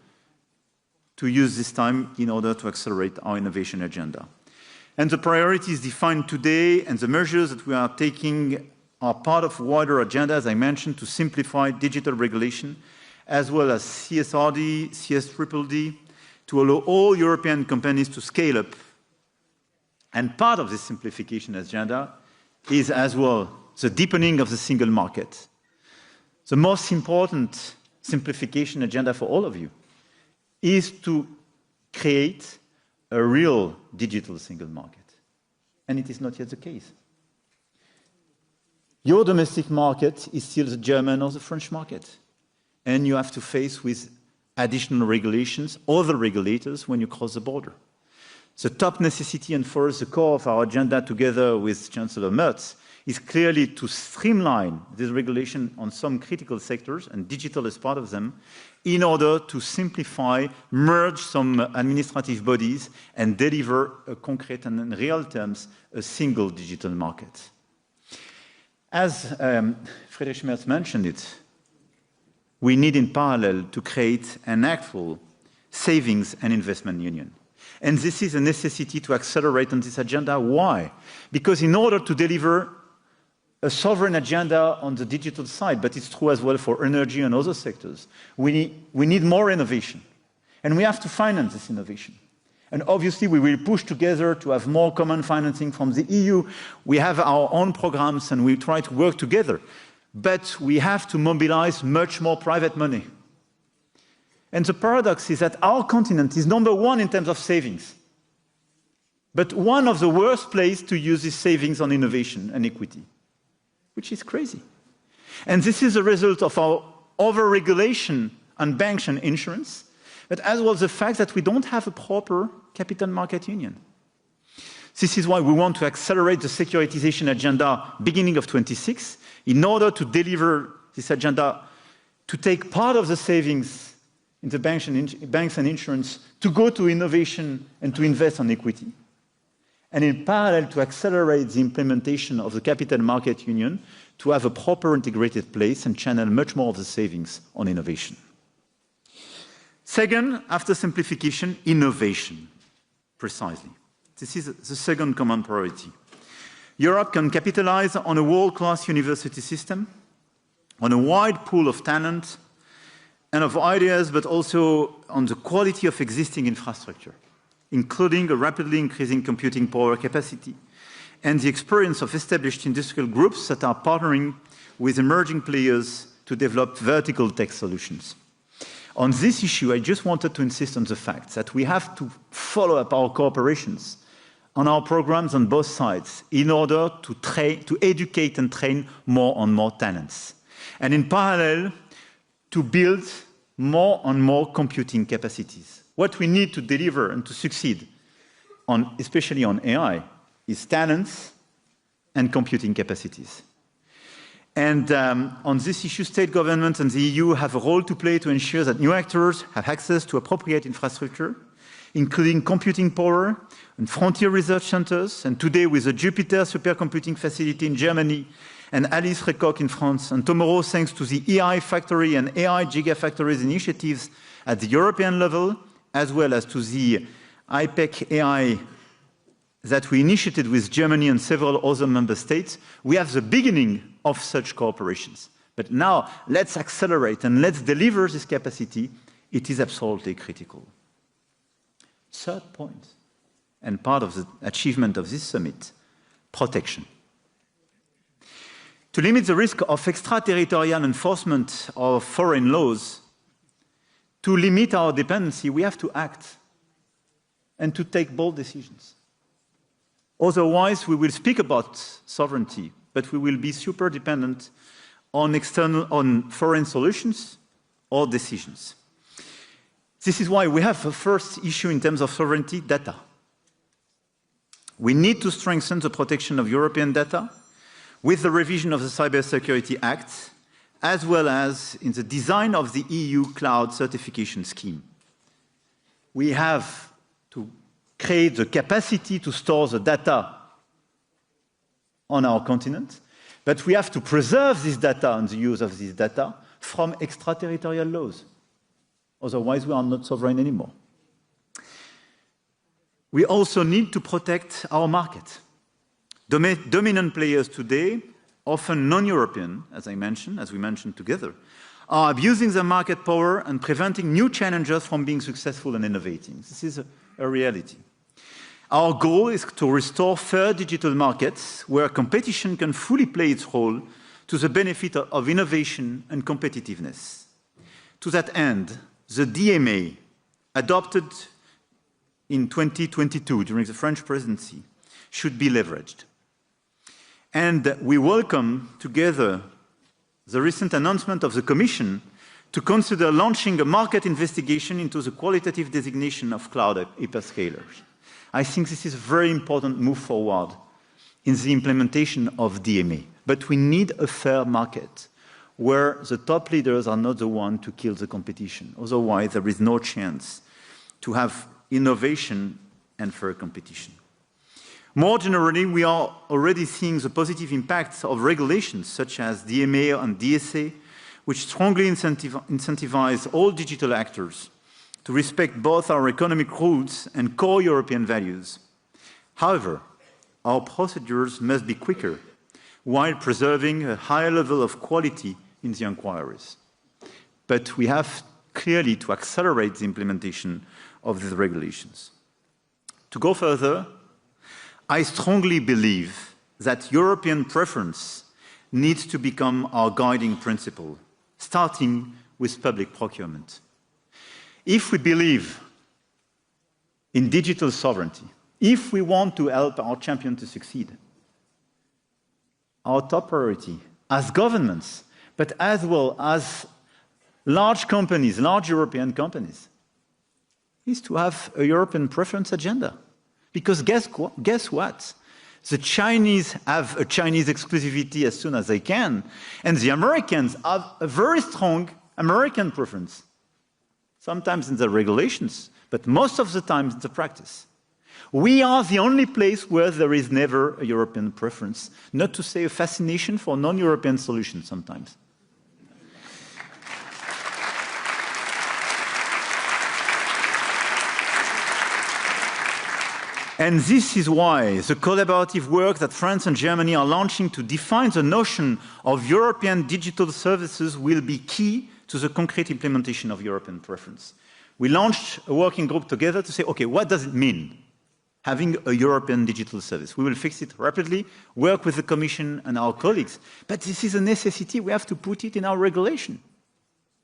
to use this time in order to accelerate our innovation agenda. And the priorities defined today and the measures that we are taking are part of a wider agenda, as I mentioned, to simplify digital regulation, as well as CSRD, CSDDD, to allow all European companies to scale up. And part of this simplification agenda is as well the deepening of the single market. The most important simplification agenda for all of you is to create a real digital single market. And it is not yet the case. Your domestic market is still the German or the French market. And you have to face with additional regulations, other regulators, when you cross the border. The top necessity, and for us the core of our agenda together with Chancellor Merz, is clearly to streamline this regulation on some critical sectors, and digital is part of them, in order to simplify, merge some administrative bodies, and deliver a concrete and in real terms, a single digital market. As Friedrich Merz mentioned it, we need in parallel to create an actual savings and investment union. And this is a necessity to accelerate on this agenda. Why? Because in order to deliver a sovereign agenda on the digital side, but it's true as well for energy and other sectors, we need more innovation. And we have to finance this innovation. And obviously, we will push together to have more common financing from the EU. We have our own programs, and we try to work together. But we have to mobilize much more private money. And the paradox is that our continent is number one in terms of savings, but one of the worst places to use these savings on innovation and equity, which is crazy. And this is a result of our over-regulation on banks and insurance, but as well as the fact that we don't have a proper capital market union. This is why we want to accelerate the securitization agenda beginning of 26 in order to deliver this agenda to take part of the savings in the banks and insurance to go to innovation and to invest on equity. And in parallel to accelerate the implementation of the capital market union to have a proper integrated place and channel much more of the savings on innovation. Second, after simplification, innovation, precisely. This is the second common priority. Europe can capitalize on a world-class university system, on a wide pool of talent and of ideas, but also on the quality of existing infrastructure, including a rapidly increasing computing power capacity and the experience of established industrial groups that are partnering with emerging players to develop vertical tech solutions. On this issue, I just wanted to insist on the fact that we have to follow up our cooperations on our programs on both sides in order to educate and train more and more talents. And in parallel, to build more and more computing capacities. What we need to deliver and to succeed, especially on AI, is talents and computing capacities. And on this issue, state governments and the EU have a role to play to ensure that new actors have access to appropriate infrastructure, including computing power and frontier research centers. And today, with the Jupiter supercomputing facility in Germany and Alice Recoq in France, and tomorrow, thanks to the AI Factory and AI Gigafactories initiatives at the European level, as well as to the IPEC AI that we initiated with Germany and several other member states, we have the beginning of such cooperations. But now, let's accelerate and let's deliver this capacity. It is absolutely critical. Third point, and part of the achievement of this summit, protection. To limit the risk of extraterritorial enforcement of foreign laws, to limit our dependency, we have to act and to take bold decisions. Otherwise, we will speak about sovereignty, but we will be super dependent on foreign solutions or decisions. This is why we have a first issue in terms of sovereignty, data. We need to strengthen the protection of European data with the revision of the Cybersecurity Act, as well as in the design of the EU cloud certification scheme. We have to create the capacity to store the data on our continent, but we have to preserve this data and the use of this data from extraterritorial laws. Otherwise, we are not sovereign anymore. We also need to protect our market. Dominant players today, often non-European, as we mentioned together, are abusing their market power and preventing new challengers from being successful and innovating. This is a reality. Our goal is to restore fair digital markets where competition can fully play its role to the benefit of innovation and competitiveness. To that end, the DMA, adopted in 2022 during the French presidency, should be leveraged. And we welcome together the recent announcement of the Commission to consider launching a market investigation into the qualitative designation of cloud hyperscalers. I think this is a very important move forward in the implementation of DMA. But we need a fair market where the top leaders are not the ones to kill the competition. Otherwise, there is no chance to have innovation and fair competition. More generally, we are already seeing the positive impacts of regulations such as DMA and DSA, which strongly incentivize all digital actors to respect both our economic roots and core European values. However, our procedures must be quicker while preserving a higher level of quality in the inquiries. But we have clearly to accelerate the implementation of these regulations. To go further, I strongly believe that European preference needs to become our guiding principle, starting with public procurement. If we believe in digital sovereignty, if we want to help our champion to succeed, our top priority as governments, but as well as large companies, large European companies, is to have a European preference agenda. Because guess what? The Chinese have a Chinese exclusivity as soon as they can, and the Americans have a very strong American preference. Sometimes in the regulations, but most of the time in the practice. We are the only place where there is never a European preference, not to say a fascination for non-European solutions sometimes. And this is why the collaborative work that France and Germany are launching to define the notion of European digital services will be key to the concrete implementation of European preference. We launched a working group together to say, okay, what does it mean, having a European digital service? We will fix it rapidly, work with the Commission and our colleagues, but this is a necessity. We have to put it in our regulation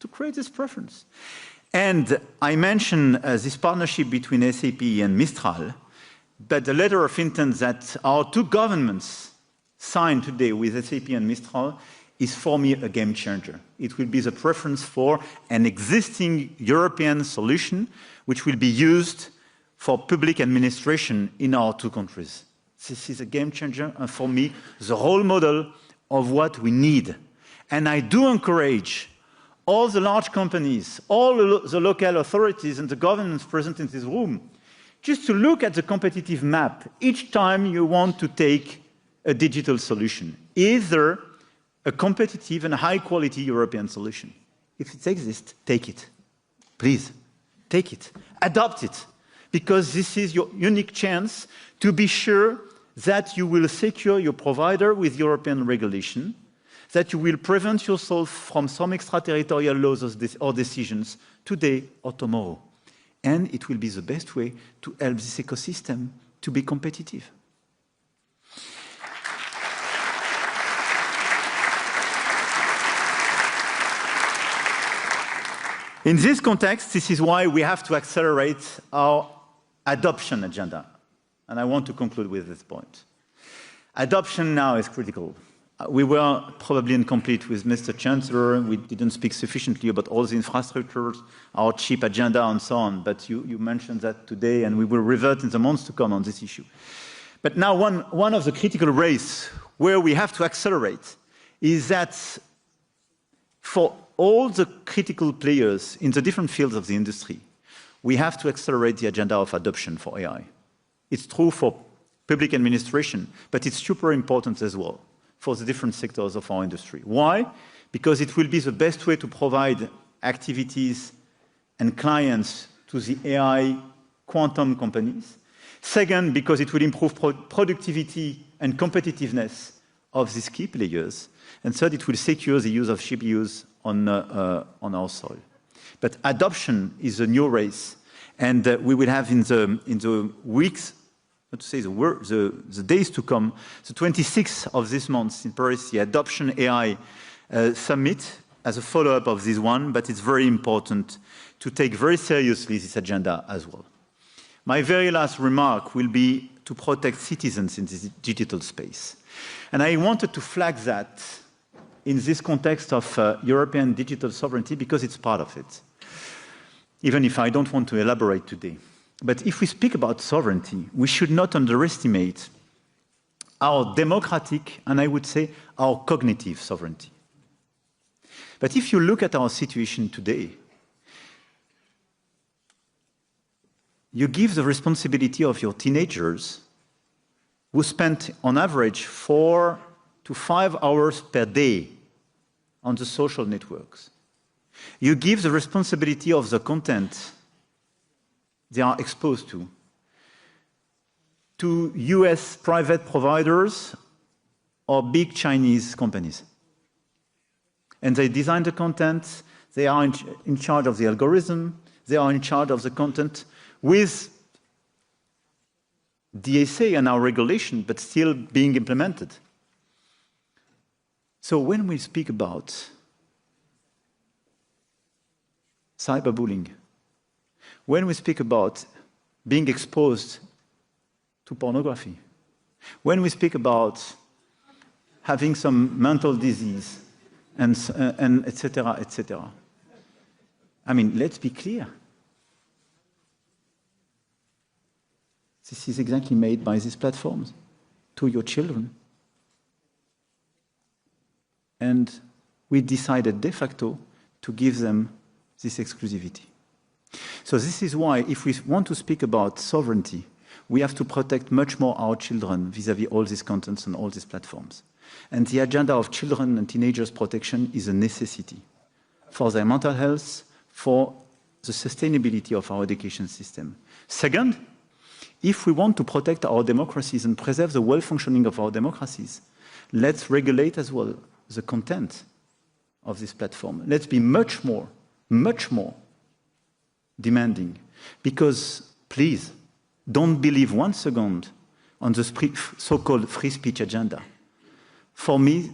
to create this preference. And I mentioned this partnership between SAP and Mistral, but the letter of intent that our two governments signed today with SAP and Mistral is for me a game changer. It will be the preference for an existing European solution which will be used for public administration in our two countries. This is a game changer and for me the role model of what we need. And I do encourage all the large companies, all the local authorities and the governments present in this room just to look at the competitive map each time you want to take a digital solution. Is there a competitive and high-quality European solution? If it exists, take it. Please, take it. Adopt it. Because this is your unique chance to be sure that you will secure your provider with European regulation, that you will prevent yourself from some extraterritorial laws or decisions today or tomorrow. And it will be the best way to help this ecosystem to be competitive. In this context, this is why we have to accelerate our adoption agenda. And I want to conclude with this point. Adoption now is critical. We were probably incomplete with Mr. Chancellor. We didn't speak sufficiently about all the infrastructures, our chip agenda, and so on. But you mentioned that today, and we will revert in the months to come on this issue. But now one of the critical race where we have to accelerate is that for all the critical players in the different fields of the industry, we have to accelerate the agenda of adoption for AI. It's true for public administration, but it's super important as well for the different sectors of our industry. Why? Because it will be the best way to provide activities and clients to the AI quantum companies. Second, because it will improve productivity and competitiveness of these key players. And third, it will secure the use of GPUs on our soil. But adoption is a new race, and we will have in the weeks, not to say the days to come, the 26th of this month in Paris, the Adoption AI Summit as a follow-up of this one, but it's very important to take very seriously this agenda as well. My very last remark will be to protect citizens in this digital space. And I wanted to flag that in this context of European digital sovereignty because it's part of it, even if I don't want to elaborate today. But if we speak about sovereignty, we should not underestimate our democratic, and I would say our cognitive sovereignty. But if you look at our situation today, you give the responsibility of your teenagers who spent on average 4 to 5 hours per day on the social networks. You give the responsibility of the content they are exposed to US private providers or big Chinese companies. And they design the content, they are in charge of the algorithm, they are in charge of the content with DSA and our regulation, but still being implemented. So when we speak about cyberbullying, when we speak about being exposed to pornography, when we speak about having some mental disease, and et cetera, I mean, let's be clear. This is exactly made by these platforms to your children. And we decided de facto to give them this exclusivity. So this is why, if we want to speak about sovereignty, we have to protect much more our children vis-à-vis all these contents and all these platforms. And the agenda of children and teenagers' protection is a necessity for their mental health, for the sustainability of our education system. Second, if we want to protect our democracies and preserve the well-functioning of our democracies, let's regulate as well the content of this platform. Let's be much more demanding. Because, please, don't believe 1 second on the so-called free speech agenda. For me,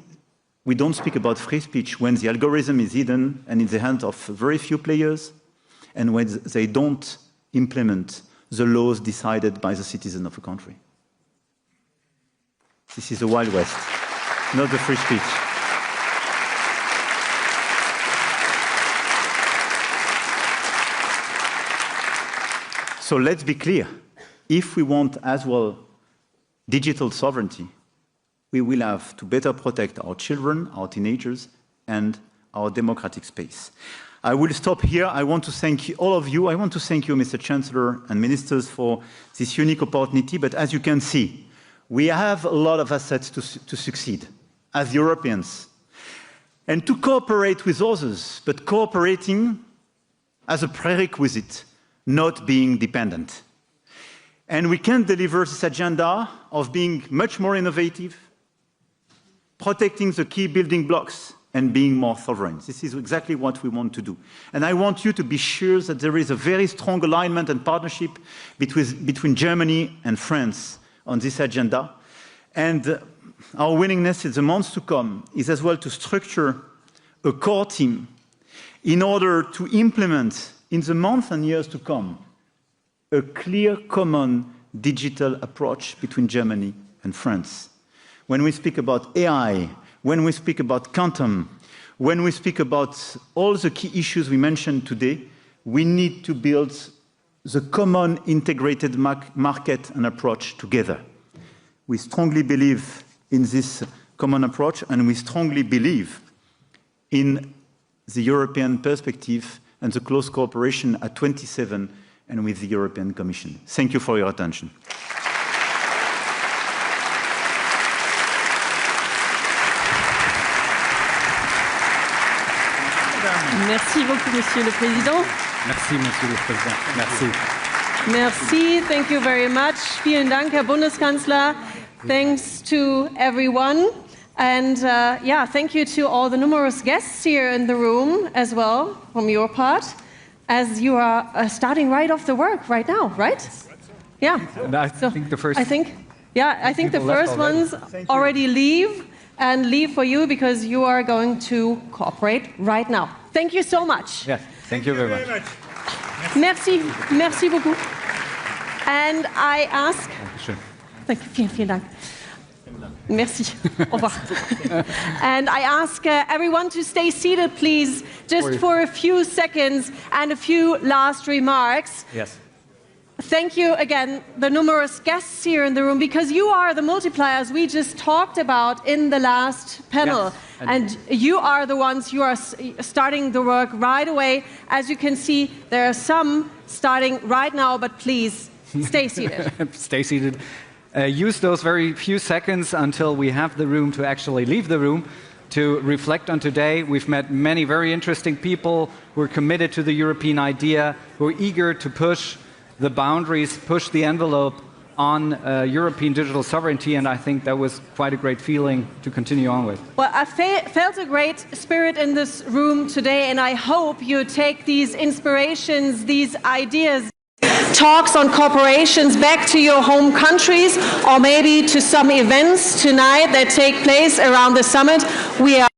we don't speak about free speech when the algorithm is hidden and in the hands of very few players, and when they don't implement the laws decided by the citizens of a country. This is the Wild West, not the free speech. So let's be clear. If we want as well digital sovereignty, we will have to better protect our children, our teenagers, and our democratic space. I will stop here. I want to thank all of you. I want to thank you, Mr. Chancellor and ministers, for this unique opportunity. But as you can see, we have a lot of assets to succeed as Europeans and to cooperate with others, but cooperating as a prerequisite, not being dependent. And we can deliver this agenda of being much more innovative, protecting the key building blocks, and being more sovereign. This is exactly what we want to do. And I want you to be sure that there is a very strong alignment and partnership between Germany and France on this agenda. And our willingness in the months to come is as well to structure a core team in order to implement in the months and years to come a clear common digital approach between Germany and France. When we speak about AI, when we speak about quantum, when we speak about all the key issues we mentioned today, we need to build the common integrated market and approach together. We strongly believe in this common approach, and we strongly believe in the European perspective and the close cooperation at 27 and with the European Commission. Thank you for your attention. Merci beaucoup, Monsieur le Président. Merci, Monsieur le Président. Merci. Merci. Thank you very much. Vielen Dank, Herr Bundeskanzler. Thanks to everyone. And yeah, thank you to all the numerous guests here in the room as well, from your part, as you are starting right off the work right now, right? Yeah. And I think the first... I think the first ones already leave, and leave for you because you are going to cooperate right now. Thank you so much. Yes, thank you very much. Merci, merci beaucoup. And I ask... Thank you, vielen Dank. Merci. Au revoir. And I ask everyone to stay seated, please, just for a few seconds and a few last remarks. Yes. thank you again, the numerous guests here in the room, because you are the multipliers we just talked about in the last panel. Yes, and you are the ones who are starting the work right away. As you can see, there are some starting right now, but please stay seated. Stay seated. Use those very few seconds until we have the room to actually leave the room to reflect on today. We've met many very interesting people who are committed to the European idea, who are eager to push the boundaries, push the envelope on European digital sovereignty, and I think that was quite a great feeling to continue on with. Well, I felt a great spirit in this room today, and I hope you take these inspirations, these ideas, talks on corporations back to your home countries, or maybe to some events tonight that take place around the summit. We are